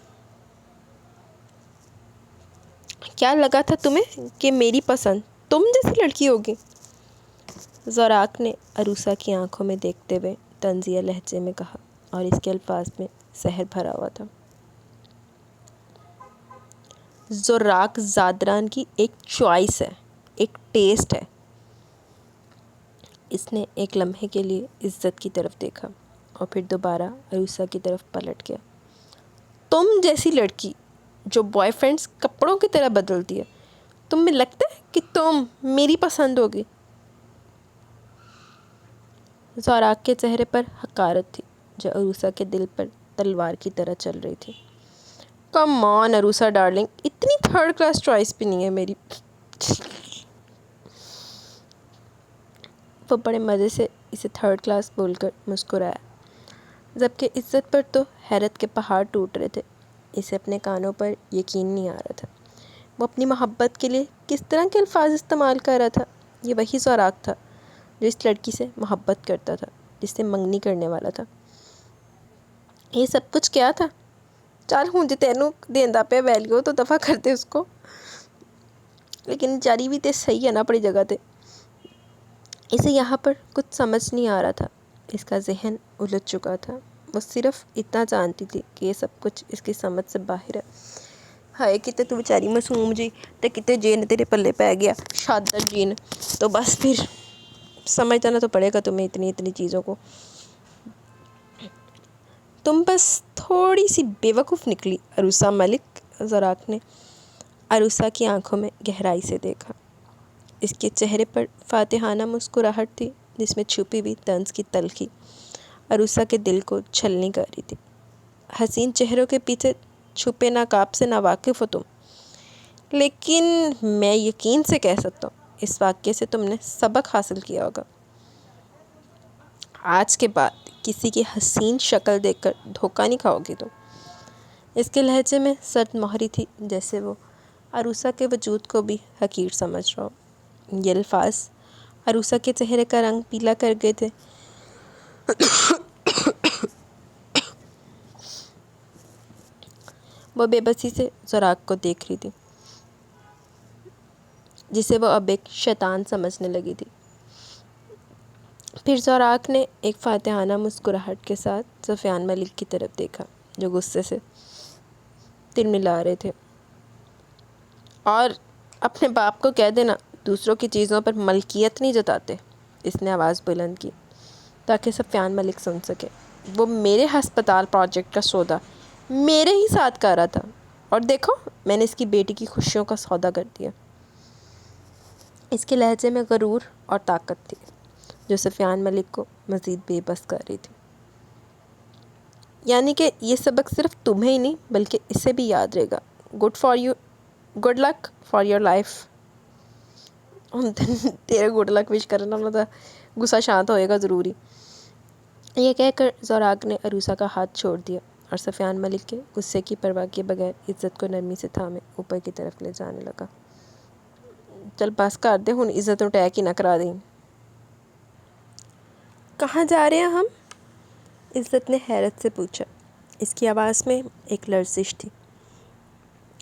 کیا لگا تھا تمہیں کہ میری پسند تم جیسی لڑکی ہوگی؟ زوراک نے عروسہ کی آنکھوں میں دیکھتے ہوئے طنزیہ لہجے میں کہا، اور اس کے الفاظ میں زہر بھرا ہوا تھا۔ زوراک زادران کی ایک چوائس ہے، ایک ٹیسٹ ہے۔ اس نے ایک لمحے کے لیے عزت کی طرف دیکھا اور پھر دوبارہ عروسہ کی طرف پلٹ گیا۔ تم جیسی لڑکی جو بوائے فرینڈز کپڑوں کی طرح بدلتی ہے، تم میں لگتا ہے کہ تم میری پسند ہوگی؟ زوراک کے چہرے پر حقارت تھی جو عروسہ کے دل پر تلوار کی طرح چل رہی تھی۔ کم آن عروسہ ڈارلنگ، اتنی تھرڈ کلاس چوائس بھی نہیں ہے میری۔ وہ بڑے مزے سے اسے تھرڈ کلاس بول کر مسکرایا، جبکہ عزت پر تو حیرت کے پہاڑ ٹوٹ رہے تھے۔ اسے اپنے کانوں پر یقین نہیں آ رہا تھا۔ وہ اپنی محبت کے لیے کس طرح کے الفاظ استعمال کر رہا تھا۔ یہ وہی زوراک تھا جو اس لڑکی سے محبت کرتا تھا، جس سے منگنی کرنے والا تھا۔ یہ سب کچھ کیا تھا؟ چل ہوں جے تینوں دیندا پہ ویلیو تو دفع کرتے اس کو، لیکن جاری بھی تے صحیح ہے نا اپنی جگہ تے۔ اسے یہاں پر کچھ سمجھ نہیں آ رہا تھا۔ اس کا ذہن الجھ چکا تھا۔ وہ صرف اتنا جانتی تھی کہ یہ سب کچھ اس کی سمجھ سے باہر ہے۔ ہائے کتے تو بیچاری معصوم جی تے کتے جین تیرے پلے پہ گیا، شادر جین، تو بس پھر سمجھنا تو پڑے گا تمہیں اتنی چیزوں کو۔ تم بس تھوڑی سی بے وقوف نکلی عروسہ ملک۔ زوراک نے عروسہ کی آنکھوں میں گہرائی سے دیکھا۔ اس کے چہرے پر فاتحانہ مسکراہٹ تھی جس میں چھپی ہوئی طنز کی تلخی عروسہ کے دل کو چھلنی کر رہی تھی۔ حسین چہروں کے پیچھے چھپے نقاب سے ناواقف ہو تم، لیکن میں یقین سے کہہ سکتا ہوں اس واقعے سے تم نے سبق حاصل کیا ہوگا۔ آج کے بعد کسی کی حسین شکل دیکھ کر دھوکہ نہیں کھاؤ گی تم۔ اس کے لہجے میں سرد مہری تھی، جیسے وہ عروسہ کے وجود کو بھی حقیر سمجھ رہا ہو۔ یہ الفاظ عروسہ کے چہرے کا رنگ پیلا کر گئے تھے۔ وہ بے بسی سے زوراک کو دیکھ رہی تھی، جسے وہ اب ایک شیطان سمجھنے لگی تھی۔ پھر زوراک نے ایک فاتحانہ مسکراہٹ کے ساتھ سفیان ملک کی طرف دیکھا جو غصے سے تلملا رہے تھے۔ اور اپنے باپ کو کہہ دینا دوسروں کی چیزوں پر ملکیت نہیں جتاتے۔ اس نے آواز بلند کی تاکہ سفیان ملک سن سکے۔ وہ میرے ہسپتال پروجیکٹ کا سودا میرے ہی ساتھ کر رہا تھا، اور دیکھو میں نے اس کی بیٹی کی خوشیوں کا سودا کر دیا۔ اس کے لہجے میں غرور اور طاقت تھی جو سفیان ملک کو مزید بے بس کر رہی تھی۔ یعنی کہ یہ سبق صرف تمہیں ہی نہیں بلکہ اسے بھی یاد رہے گا۔ Good luck for your life. تیرے گڈ لک وش کرنا مطلب غصہ شانت ہوئے گا ضروری۔ یہ کہہ کر زوراک نے عروسہ کا ہاتھ چھوڑ دیا اور سفیان ملک کے غصے کی پرواہ کیے بغیر عزت کو نرمی سے تھامے اوپر کی طرف لے جانے لگا۔ چل بس کر دے ہن، عزت اٹیک ہی نہ کرا دیں۔ کہاں جا رہے ہیں ہم؟ عزت نے حیرت سے پوچھا۔ اس کی آواز میں ایک لرزش تھی۔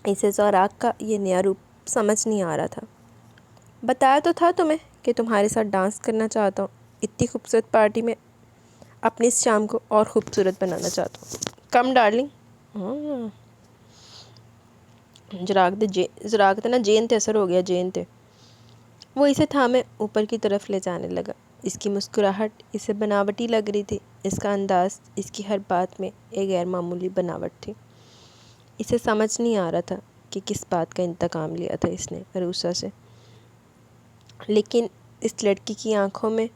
اسے زوراک کا یہ نیا روپ سمجھ نہیں آ رہا تھا۔ بتایا تو تھا تمہیں کہ تمہارے ساتھ ڈانس کرنا چاہتا ہوں۔ اتنی خوبصورت پارٹی میں اپنی اس شام کو اور خوبصورت بنانا چاہتا ہوں۔ کم ڈارلنگ۔ زوراک تے نا جین تے اثر ہو گیا، جین تے۔ وہ اسے تھامے اوپر کی طرف لے جانے لگا۔ اس کی مسکراہٹ اسے بناوٹی لگ رہی تھی، اس کا انداز، اس کی ہر بات میں ایک غیر معمولی بناوٹ تھی۔ اسے سمجھ نہیں آ رہا تھا کہ کس بات کا انتقام لیا تھا اس نے عروسہ سے، لیکن اس لڑکی کی آنکھوں میں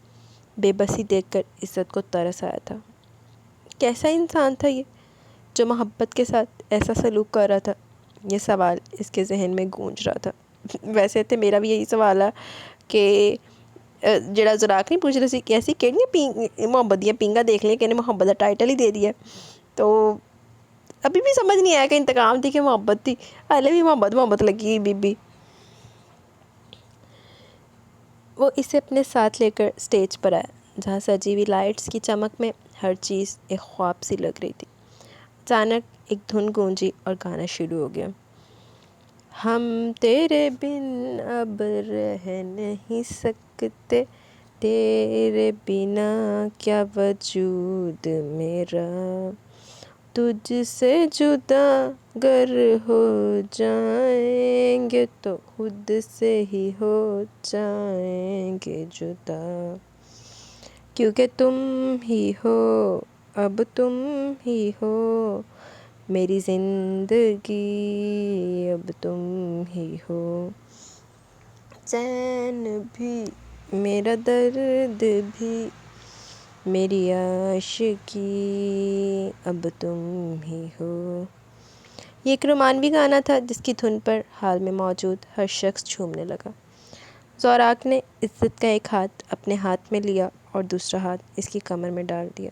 بے بسی دیکھ کر عزت کو ترس آیا تھا۔ کیسا انسان تھا یہ جو محبت کے ساتھ ایسا سلوک کر رہا تھا؟ یہ سوال اس کے ذہن میں گونج رہا تھا۔ ویسے تو میرا بھی یہی سوال ہے کہ جڑا زراق نہیں پوچھ رہی سی کیسی کہڑی محبت دیا پینگا دیکھ لیں کہ محبت کا ٹائٹل ہی دے دیا، تو ابھی بھی سمجھ نہیں آیا کہ انتقام تھی کہ محبت تھی۔ پہلے بھی محبت لگی بی بی۔ وہ اسے اپنے ساتھ لے کر سٹیج پر آیا جہاں سجی ہوئی لائٹس کی چمک میں ہر چیز ایک خواب سی لگ رہی تھی۔ اچانک ایک دھن گونجی اور گانا شروع ہو گیا۔ ہم تیرے بن اب رہ نہیں سکتے، تیرے بنا کیا وجود میرا، تجھ سے جدا گر ہو جائیں گے تو خود سے ہی ہو جائیں گے جدا، کیونکہ تم ہی ہو، اب تم ہی ہو میری زندگی، اب تم ہی ہو چین بھی میرا درد بھی میری عاشقی، اب تم ہی ہو۔ یہ ایک رومانوی گانا تھا جس کی دھن پر حال میں موجود ہر شخص جھومنے لگا۔ زوراق نے عزت کا ایک ہاتھ اپنے ہاتھ میں لیا اور دوسرا ہاتھ اس کی کمر میں ڈال دیا۔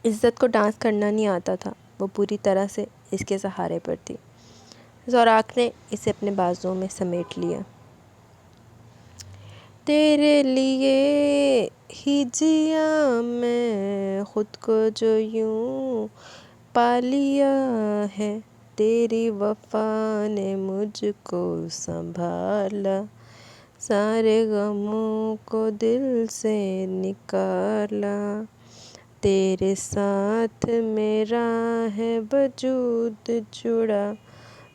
عزت کو ڈانس کرنا نہیں آتا تھا، وہ پوری طرح سے اس کے سہارے پر تھی۔ زوراق نے اسے اپنے بازوؤں میں سمیٹ لیا۔ تیرے لیے ہی جیا میں خود کو جو یوں پا لیا ہے، تیری وفا نے مجھ کو سنبھالا، سارے غموں کو دل سے نکالا، تیرے ساتھ میرا ہے وجود جڑا،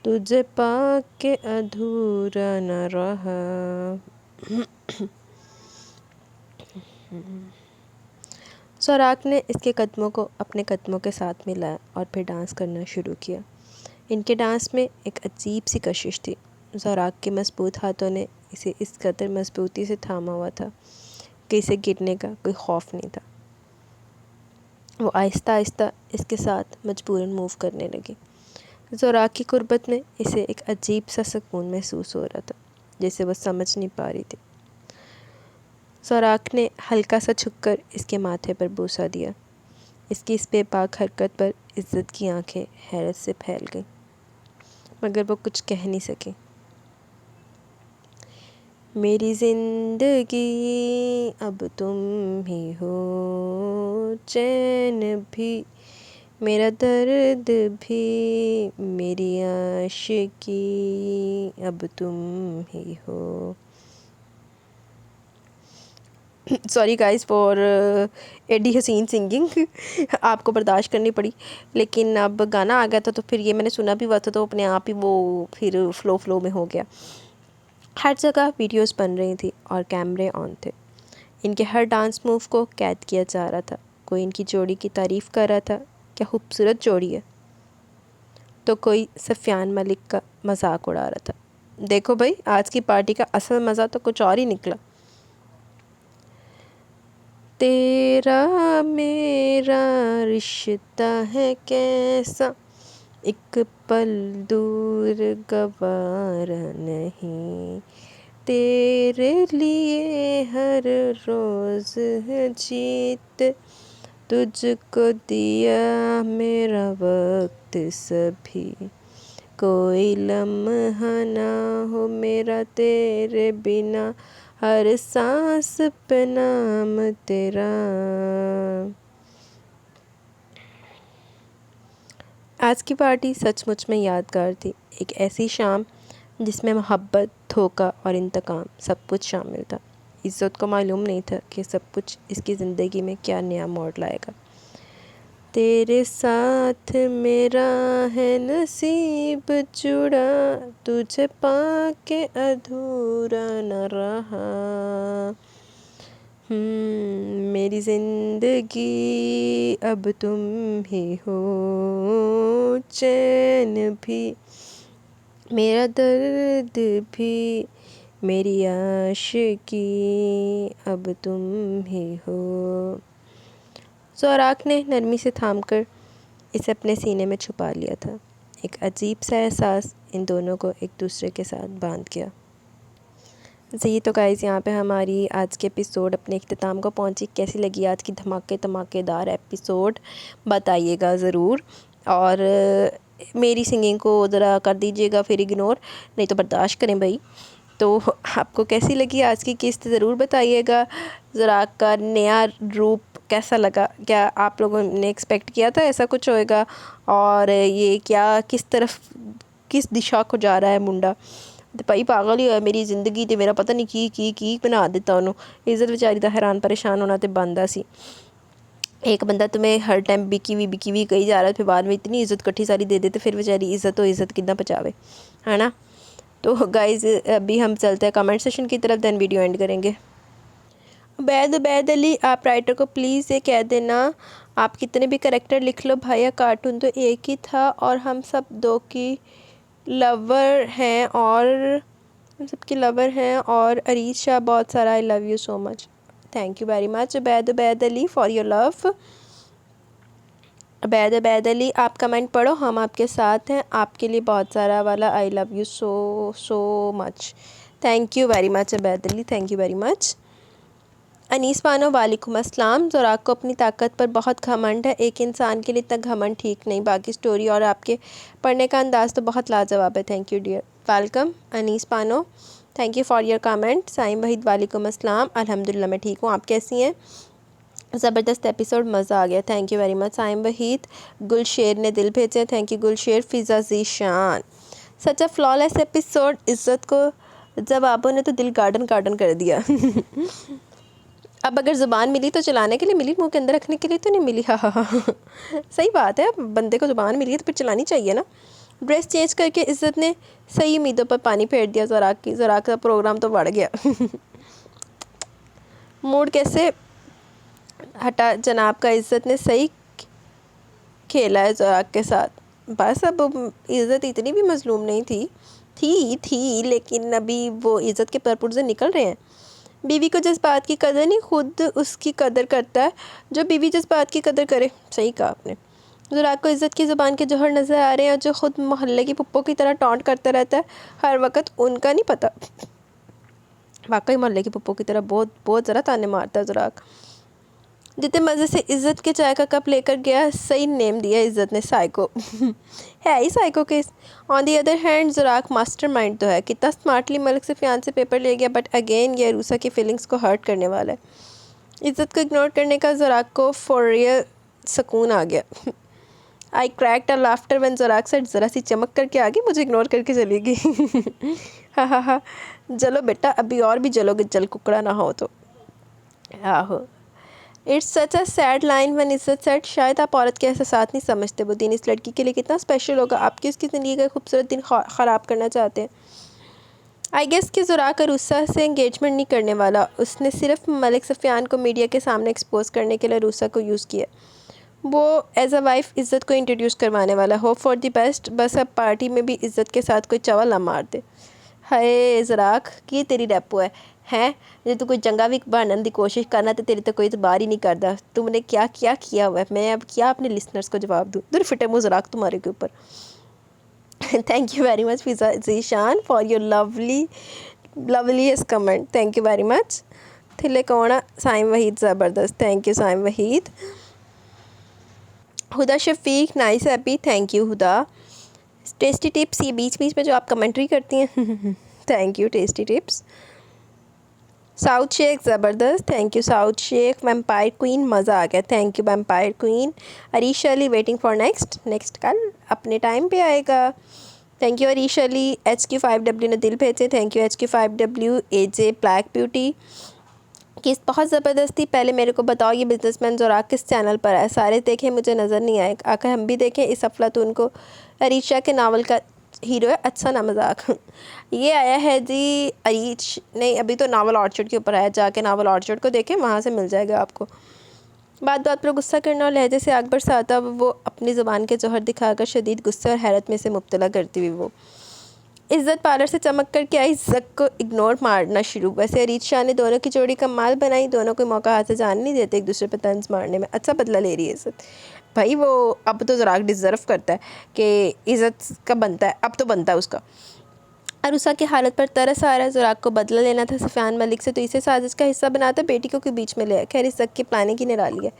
تجھے پا کے ادھورا نہ رہا۔ زوراق نے اس کے قدموں کو اپنے قدموں کے ساتھ ملایا اور پھر ڈانس کرنا شروع کیا۔ ان کے ڈانس میں ایک عجیب سی کشش تھی۔ زوراق کے مضبوط ہاتھوں نے اسے اس قدر مضبوطی سے تھاما ہوا تھا کہ اسے گرنے کا کوئی خوف نہیں تھا۔ وہ آہستہ آہستہ اس کے ساتھ مجبوراً موو کرنے لگی۔ زوراق کی قربت میں اسے ایک عجیب سا سکون محسوس ہو رہا تھا جسے وہ سمجھ نہیں پا رہی تھی۔ زوراق نے ہلکا سا جھک کر اس کے ماتھے پر بوسہ دیا۔ اس کی اس بے باک حرکت پر عزت کی آنکھیں حیرت سے پھیل گئیں، مگر وہ کچھ کہہ نہیں سکی۔ میری زندگی اب تم ہی ہو، چین بھی میرا درد بھی میری عاشقی، اب تم ہی ہو۔ سوری گائز فار ایڈی حسین سنگنگ، آپ کو برداشت کرنی پڑی، لیکن اب گانا آ گیا تھا تو پھر یہ میں نے سنا بھی ہوا تھا تو اپنے آپ ہی وہ پھر فلو میں ہو گیا۔ ہر جگہ ویڈیوز بن رہی تھی اور کیمرے آن تھے۔ ان کے ہر ڈانس موو کو قید کیا جا رہا تھا۔ کوئی ان کی جوڑی کی تعریف کر رہا تھا، کیا خوبصورت جوڑی ہے، تو کوئی سفیان ملک کا مذاق اڑا رہا تھا، دیکھو بھائی آج کی پارٹی کا اصل مزہ تو کچھ اور ہی نکلا۔ تیرا میرا رشتہ ہے کیسا، ایک پل دور گوارا نہیں، تیرے لیے ہر روز ہے جیت، تجھ کو دیا میرا وقت سبھی، کوئی لمحہ نہ ہو میرا تیرے بنا، ہر سانس پہ نام تیرا۔ آج کی پارٹی سچ مچ میں یادگار تھی، ایک ایسی شام جس میں محبت، دھوکہ اور انتقام سب کچھ شامل تھا۔ عزت کو معلوم نہیں تھا کہ سب کچھ اس کی زندگی میں کیا نیا موڑ لائے گا۔ تیرے ساتھ میرا ہے نصیب جڑا، تجھے پا کے ادھورا نہ رہا، میری زندگی اب تم ہی ہو، چین بھی میرا درد بھی میری عاشقی اب تم ہی ہو۔ زوراق نے نرمی سے تھام کر اسے اپنے سینے میں چھپا لیا تھا۔ ایک عجیب سا احساس ان دونوں کو ایک دوسرے کے ساتھ باندھ گیا۔ جی تو گائز یہاں پہ ہماری آج کے ایپیسوڈ اپنے اختتام کو پہنچی۔ کیسی لگی آج کی دھماکے دار ایپیسوڈ بتائیے گا ضرور، اور میری سنگنگ کو ذرا کر دیجیے گا پھر اگنور، نہیں تو برداشت کریں بھائی۔ تو آپ کو کیسی لگی آج کی قسط ضرور بتائیے گا۔ زوراق کا نیا روپ کیسا لگا؟ کیا آپ لوگوں نے ایکسپیکٹ کیا تھا ایسا کچھ ہوئے گا؟ اور یہ کیا کس دشا کو جا رہا ہے منڈا؟ بھائی پاگل ہی ہے میری زندگی تے میرا پتہ نہیں کی بنا دیتا انہوں۔ عزت بیچاری دا حیران پریشان ہونا تے بندہ سی۔ ایک بندہ تمہیں ہر ٹائم بکی ہوئی کہی جا رہا ہے، پھر بعد میں اتنی عزت کٹھی ساری دے دیتے، پھر بیچاری عزت کدنا بچاوے، ہے نا؟ تو گائز ابھی ہم چلتے ہیں کمنٹ سیشن کی طرف، دین ویڈیو اینڈ کریں گے۔ عبید علی، آپ رائٹر کو پلیز یہ کہہ دینا آپ کتنے بھی کریکٹر لکھ لو بھائی، کارٹون تو ایک ہی تھا اور ہم سب دو کی لور ہیں، اور عریض شاہ بہت سارا I love you so much. Thank you very much Ubaid Ali for your love. Ubaid Ali آپ کمنٹ پڑھو، ہم آپ کے ساتھ ہیں، آپ کے لیے بہت سارا والا I love you so much. Thank you very much Ubaid Ali, thank you very much. Anees Bano وعلیکم السلام۔ زوراق کو اپنی طاقت پر بہت گھمنڈ ہے، ایک انسان کے لیے اتنا گھمنڈ ٹھیک نہیں، باقی سٹوری اور آپ کے پڑھنے کا انداز تو بہت لاجواب ہے۔ Thank you dear, welcome Anees Bano, thank you for your comment. Saim Waheed وعلیکم السلام، الحمدللہ میں ٹھیک ہوں، آپ کیسی ہیں؟ زبردست ایپیسوڈ، مزہ آ گیا، تھینک یو ویری مچ سائم وحید۔ گلشیر نے دل بھیجے، تھینک یو گلشیر۔ فضا ذیشان، سچ اے فلالیس ایپیسوڈ، عزت کو جب آپوں نے تو دل گارڈن کر دیا۔ اب اگر زبان ملی تو چلانے کے لیے ملی، منہ کے اندر رکھنے کے لیے تو نہیں ملی۔ ہاں صحیح بات ہے، بندے کو زبان ملی ہے تو پھر چلانی چاہیے نا۔ ڈریس چینج کر کے عزت نے صحیح امیدوں پر پانی پھیر دیا زوراق کی، زوراق کا پروگرام تو بڑھ گیا۔ موڈ کیسے ہٹا جناب کا، عزت نے صحیح کھیلا ہے زوراق کے ساتھ۔ بس اب عزت اتنی بھی مظلوم نہیں تھی لیکن ابھی وہ عزت کے پرپرزے نکل رہے ہیں۔ بیوی کو جس بات کی قدر نہیں، خود اس کی قدر کرتا ہے جو بیوی جس بات کی قدر کرے۔ صحیح کہا آپ نے۔ زوراق کو عزت کی زبان کے جوہر نظر آ رہے ہیں، جو خود محلے کی پپو کی طرح ٹونٹ کرتا رہتا ہے ہر وقت، ان کا نہیں پتہ۔ واقعی محلے کی پپو کی طرح بہت ذرا تانے مارتا ہے زوراق۔ جتنے مزے سے عزت کے چائے کا کپ لے کر گیا، صحیح نیم دیا عزت نے، سائیکو ہے ہی psycho case. On the other hand Zoraq mastermind تو ہے، کتنا سمارٹلی ملک سے فیان سے پیپر لے گیا، بٹ اگین یہ عروسہ کی فیلنگز کو ہرٹ کرنے والا ہے۔ عزت کو اگنور کرنے کا زوراق کو فور ریئل سکون آ گیا۔ آئی کریکڈ اے لافٹر وین زوراق سیڈ، ذرا سی چمک کر کے آگے مجھے اگنور کر کے چلی گئی۔ ہاں جلو بیٹا، ابھی اور بھی جلو گے، جل ککڑا نہ ہو تو۔ آہو، it's such a sad line when Izzat said, شاید آپ عورت کے احساسات نہیں سمجھتے، وہ دن اس لڑکی کے لیے کتنا اسپیشل ہوگا، آپ کی اس کی زندگی کا خوبصورت دن خراب کرنا چاہتے ہیں۔ آئی گیس کہ زوراق عروسہ سے انگیجمنٹ نہیں کرنے والا، اس نے صرف ملک سفیان کو میڈیا کے سامنے ایکسپوز کرنے کے لیے عروسہ کو یوز کیا۔ وہ ایز اے وائف عزت کو انٹروڈیوس کروانے والا، ہوپ فار دی بیسٹ، بس اب پارٹی میں بھی عزت کے ساتھ کوئی چول نہ مار دے۔ ہائے زوراق کی تیری ریپو ہے جو تو کوئی جنگا بھی بننے دی کوشش کرنا تو تیری تو کوئی اعتبار ہی نہیں کردا، تم نے کیا ہوا ہے، میں اب کیا اپنے لسنرز کو جواب دوں؟ دور فٹے منہ زوراق تمہارے کے اوپر۔ Thank you very much Fiza Zeeshan for your loveliest comment, thank you very much. تھلے کونا سائم وحید، زبردست، thank you Saim Waheed. Huda Shafiq, nice happy, thank you Huda. Tasty Tips, یہ بیچ میں جو آپ کمنٹری کرتی ہیں، thank you Tasty Tips. South Sheikh, زبردست، thank you South Sheikh. Vampire Queen, مزہ آ گیا، thank you Vampire Queen. Areesh Ali, waiting for next کل اپنے ٹائم پہ آئے گا، thank you Areesh Ali. HQ5W نے دل بھیجے، thank you HQ5W۔ AJ black beauty, کس بہت زبردست تھی، پہلے میرے کو بتاؤ یہ بزنس مین زوراق کس چینل پر ہے، سارے دیکھیں مجھے نظر نہیں آئے، آخر ہم بھی دیکھیں اس افلاطون کو۔ عریشہ کے ناول کا ہیرو ہے اچھا نا مذاق. یہ آیا ہے جی اریچ, نہیں ابھی تو ناول آرچرڈ کے اوپر آیا, جا کے ناول آرچرڈ کو دیکھیں, وہاں سے مل جائے گا آپ کو. بات پر غصہ کرنا اور لہجے سے آگ برساتا وہ اپنی زبان کے جوہر دکھا کر شدید غصے اور حیرت میں سے مبتلا کرتی ہوئی وہ عزت پارلر سے چمک کر کے آئی, زک کو اگنور مارنا شروع. ویسے اریچ شاہ نے دونوں کی جوڑی کمال بنائی, دونوں کو موقع ہاتھ سے جان نہیں دیتے ایک دوسرے پہ طنز مارنے میں. اچھا بدلہ لے رہی ہے عزت بھائی, وہ اب تو زراق ڈیزرو کرتا ہے کہ عزت کا بنتا ہے, اب تو بنتا ہے اس کا. عروسہ کی حالت پر ترس آ رہا ہے, زراق کو بدلہ لینا تھا سفیان ملک سے تو اسے سازش کا حصہ بناتا, بیٹی کو بیچ میں لے آیا. خیر اس زک کی پلاننگ کی نرالی ہے.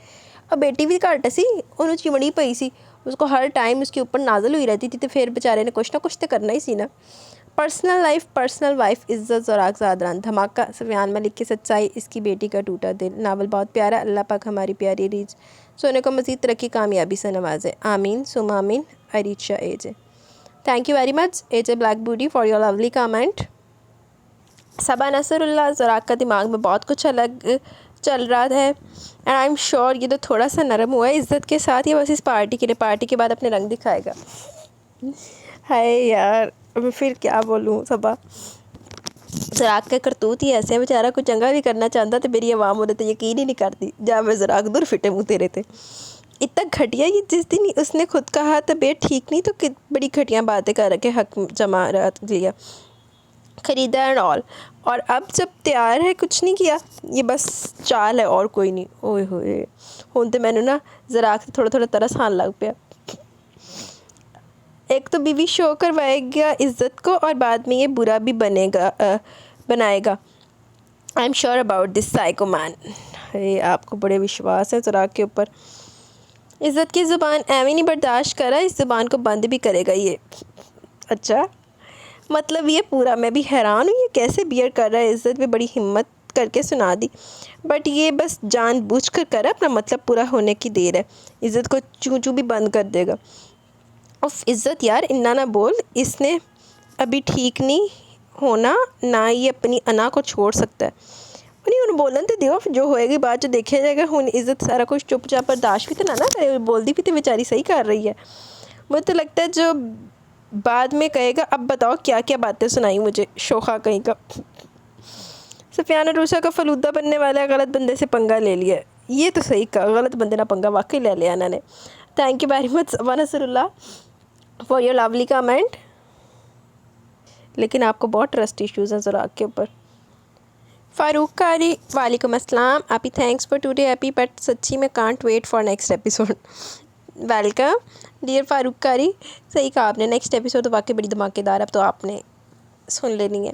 اور بیٹی بھی کاٹا سی, انہوں چمڑی پئی سی, اس کو ہر ٹائم اس کے اوپر نازل ہوئی رہتی تھی, تو پھر بیچارے نے کچھ نہ کچھ تو کرنا ہی سی نا. پرسنل لائف پرسنل وائف عزت زراق زادران دھماکہ سفیان ملک کی سچائی, اس کی بیٹی کا ٹوٹا دل. ناول بہت پیارا, اللہ پاک ہماری پیاری ریچ سونے کو مزید ترقی کامیابی سے نوازے, آمین سم آمین. Areej Shah A J. Thank you very much A J Black Beauty for your lovely comment. Saba Nasrullah, Zoraq کا دماغ میں بہت کچھ الگ چل رہا ہے اینڈ آئی ایم شیور یہ تو تھوڑا سا نرم ہوا ہے عزت کے ساتھ, یہ بس اس پارٹی کے لیے, پارٹی کے بعد اپنے رنگ دکھائے گا. ہائے یار میں پھر کیا بولوں صبا, زراق کا کرتوت ہی ایسے بیچارہ کچھ چنگا بھی کرنا چاہتا تو میری عوام ہونے تو یقین ہی نہیں کرتی. جا میں زراق دور فٹے منہ تیرے تھے. اتنا گھٹیا یہ جس دن اس نے خود کہا طبیعت ٹھیک نہیں تو بڑی گھٹیا باتیں کر کے حق جما لیا, خریدا اینڈ آل, اور اب جب تیار ہے کچھ نہیں کیا, یہ بس چال ہے اور کوئی نہیں. اوئے ہوئے ہوں تو میں نے نا زراق سے تھوڑا تھوڑا ترس آن لگ پیا. ایک تو بیوی شو کروائے گا عزت کو اور بعد میں یہ برا بھی بنائے گا. I am sure about this psycho man. آپ کو بڑے وشواس ہے زراق کے اوپر. عزت کی زبان ایویں نہیں برداشت کرا, اس زبان کو بند بھی کرے گا یہ. اچھا مطلب یہ پورا, میں بھی حیران ہوں یہ کیسے بیئر کر رہا ہے. عزت بھی بڑی ہمت کر کے سنا دی, بٹ یہ بس جان بوجھ کر کرا, اپنا مطلب پورا ہونے کی دیر ہے. عزت کو چوں چوں بھی بند کر دے گا. اف عزت یار اننا نہ بول, اس نے ابھی ٹھیک نہیں ہونا, نہ یہ اپنی انا کو چھوڑ سکتا ہے. انہیں بولن تو دیو, جو ہوئے گی بات جو دیکھا جائے گا. ہوں عزت سارا کچھ چپ چاپ برداشت بھی تو نہ کرے, بول دی بھی تو بیچاری صحیح کر رہی ہے. مجھے تو لگتا ہے جو بعد میں کہے گا, اب بتاؤ کیا کیا باتیں سنائی مجھے شوخا کہیں کا. سفیان عروسہ کا فلودہ بننے والا غلط بندے سے پنگا لے لیا. یہ تو صحیح کہا, غلط بندے نہ پنگا واقعی لے لیا انہوں نے. Thank you very much Saba Nasr Allah for your lovely comment. لیکن آپ کو بہت ٹرسٹ ایشوز ہیں زراق کے اوپر. فاروق قاری وعلیکم السلام. Epi thanks for today epi, but سچی میں can't wait for next episode. Welcome dear Farooq Qari. صحیح کہا آپ نے, نیکسٹ ایپیسوڈ تو واقعی بڑی دھماکے دار, اب تو آپ نے سن لینی ہے.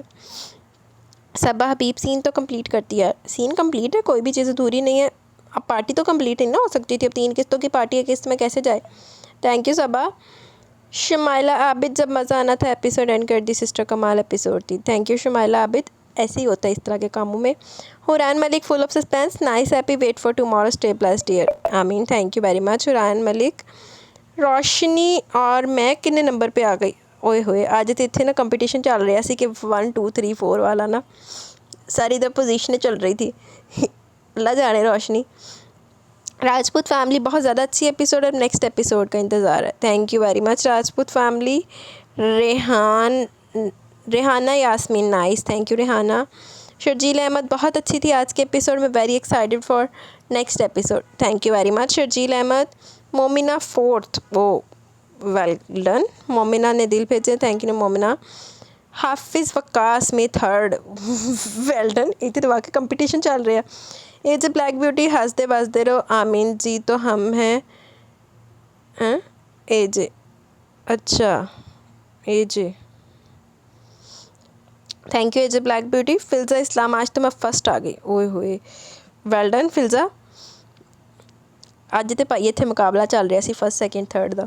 صبا حبیب سین تو کمپلیٹ کرتی ہے. سین کمپلیٹ ہے, کوئی بھی چیز ادھوری نہیں ہے. اب پارٹی تو کمپلیٹ نہیں نہ ہو سکتی تھی, اب 3 قسطوں کی پارٹی ہے, قسط میں کیسے جائے. تھینک یو صبا. شمائلہ عابد جب مزہ آنا تھا ایپیسوڈ اینڈ کر دی, سسٹر کمال ایپیسوڈ تھی. تھینک یو شمائلہ عابد, ایسے ہی ہوتا ہے اس طرح کے کاموں میں. Hooran Malik full of suspense, nice epi, wait for tomorrow, stay blessed dear. آمین. Thank you very much Hooran Malik. روشنی اور میں کنے نمبر پہ آ گئی. اوئے ہوئے آج تو اتنے نا کمپٹیشن چل رہا سی کہ 1 2 3 4 والا نا, ساری ادھر پوزیشنیں چل رہی تھی. اللہ جانے روشنی. راجپوت فیملی بہت زیادہ اچھی ایپیسوڈ, اور نیکسٹ ایپیسوڈ کا انتظار ہے. Thank you very much Rajput family. Rehana Yasmeen nice, thank you Rehana. Sharjeel Ahmed بہت اچھی تھی آج کے ایپیسوڈ میں, very excited for next episode. Thank you very much Sharjeel Ahmed. Momina 4th, oh well done. Momina نے دل بھیجے, تھینک یو مومنہ. حافظ وقاص میں 3rd, ویل ڈن. اتنے تو واقعی کمپٹیشن چل رہا ہے. اے جے بلیک بیوٹی ہنستے بستے رہو, آمین جی. تو ہم ہیں اے جے. اچھا A J, thank you A J Black Beauty. Filza Islam آج تو میں فرسٹ آ گئی. اوئے ہوئے ویل ڈن فلزا. ਅੱਜ ਤੇ ਭਾਈ ਇੱਥੇ ਮੁਕਾਬਲਾ ਚੱਲ ਰਿਹਾ ਸੀ 1st 2nd 3rd ਦਾ.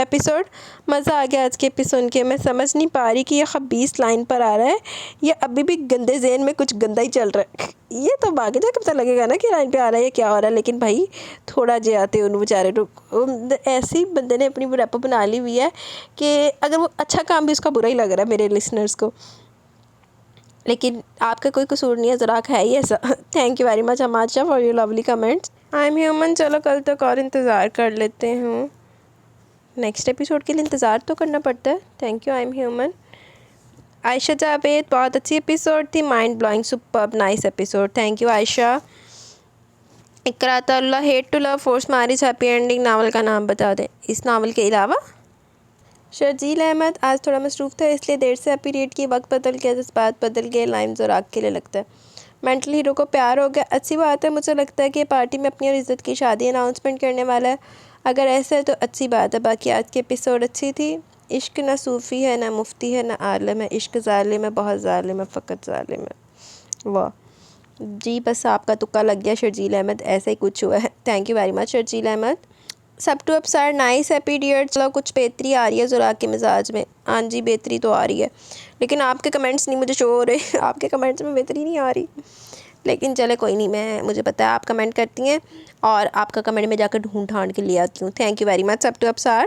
ایپیسوڈ. مزہ آ گیا آج کے ایپیسوڈ کے. میں سمجھ نہیں پا رہی کہ یہ خبیث لائن پر آ رہا ہے یا ابھی بھی گندے ذہن میں کچھ گندا ہی چل رہا ہے. یہ تو آگے جا کے پتہ لگے گا نا کہ لائن پہ آ رہا ہے یا کیا ہو رہا ہے. لیکن بھائی تھوڑا جے آتے ان بیچارے ایسی بندے نے اپنی ریپ بنا لی ہوئی ہے کہ اگر وہ اچھا کام بھی اس کا برا ہی لگ رہا ہے میرے لسنرز کو. لیکن آپ کا کوئی قصور نہیں ہے، زراک ہے ہی ایسا. تھینک یو ویری مچ اماچا for your lovely comments. I am human. چلو کل تک اور انتظار کر لیتے ہوں. نیکسٹ ایپیسوڈ کے لیے انتظار تو کرنا پڑتا ہے. Thank you. I am human. Ayesha Javed, بہت اچھی ایپیسوڈ تھی. Mind blowing, superb, nice episode. Thank you Ayesha. اقرات اللہ، hate to love, forced marriage, happy ending. Novel کا نام بتا دیں اس ناول کے علاوہ. شرجیل احمد، آج تھوڑا مصروف تھا اس لیے دیر سے اپی ریڈ کی. وقت بدل گیا، جذبات بدل گئے، لائن زوراک کے لیے لگتا ہے. مینٹل ہیرو کو پیار ہو گیا، اچھی بات ہے. مجھے لگتا ہے کہ پارٹی میں اپنی اور عزت کی شادی اناؤنسمنٹ کرنے والا ہے. اگر ایسا ہے تو اچھی بات ہے. باقی آج کی ایپیسوڈ اچھی تھی. عشق نہ صوفی ہے، نہ مفتی ہے، نہ عالم ہے. عشق ظالم ہے، بہت ظالم ہے، فقط ظالم ہے. واہ جی، بس آپ کا تکا لگ گیا شرجیل احمد. ایسا ہی کچھ ہوا ہے. Thank you very much Sharjeel Ahmed. سب ٹو اپ سار، نائس ہیپی ڈیئر. چلو کچھ بہتری آ رہی ہے زوراک کے مزاج میں. ہاں جی، بہتری تو آ رہی ہے، لیکن آپ کے کمنٹس نہیں مجھے شو ہو رہے. آپ کے کمنٹس میں بہتری نہیں آ رہی. لیکن چلے کوئی نہیں، مجھے پتہ ہے آپ کمنٹ کرتی ہیں اور آپ کا کمنٹ میں جا کر ڈھونڈ ڈھانڈ کے لے آتی ہوں. تھینک یو ویری مچ سب ٹو اپ سار.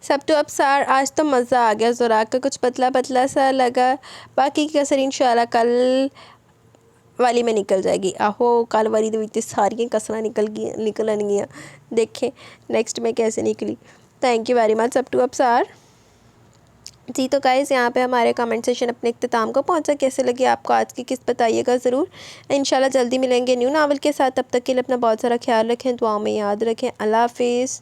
سب ٹو اپ سار، آج تو مزہ آ گیا. زوراک کا کچھ پتلا پتلا سا لگا. باقی کی کسر انشاءاللہ کل والی میں نکل جائے گی. آہو کل والی تو ساری کسریں نکلن گیا. دیکھیں نیکسٹ میں کیسے نکلی. تھینک یو ویری مچ سب ٹو اپ سار. جی تو گائز یہاں پہ ہمارے کمنٹ سیشن اپنے اختتام کو پہنچا. کیسے لگی آپ کو آج کی قسط بتائیے گا ضرور. انشاءاللہ جلدی ملیں گے نیو ناول کے ساتھ. تب تک کے لیے اپنا بہت سارا خیال رکھیں، دعاؤں میں یاد رکھیں. اللہ حافظ.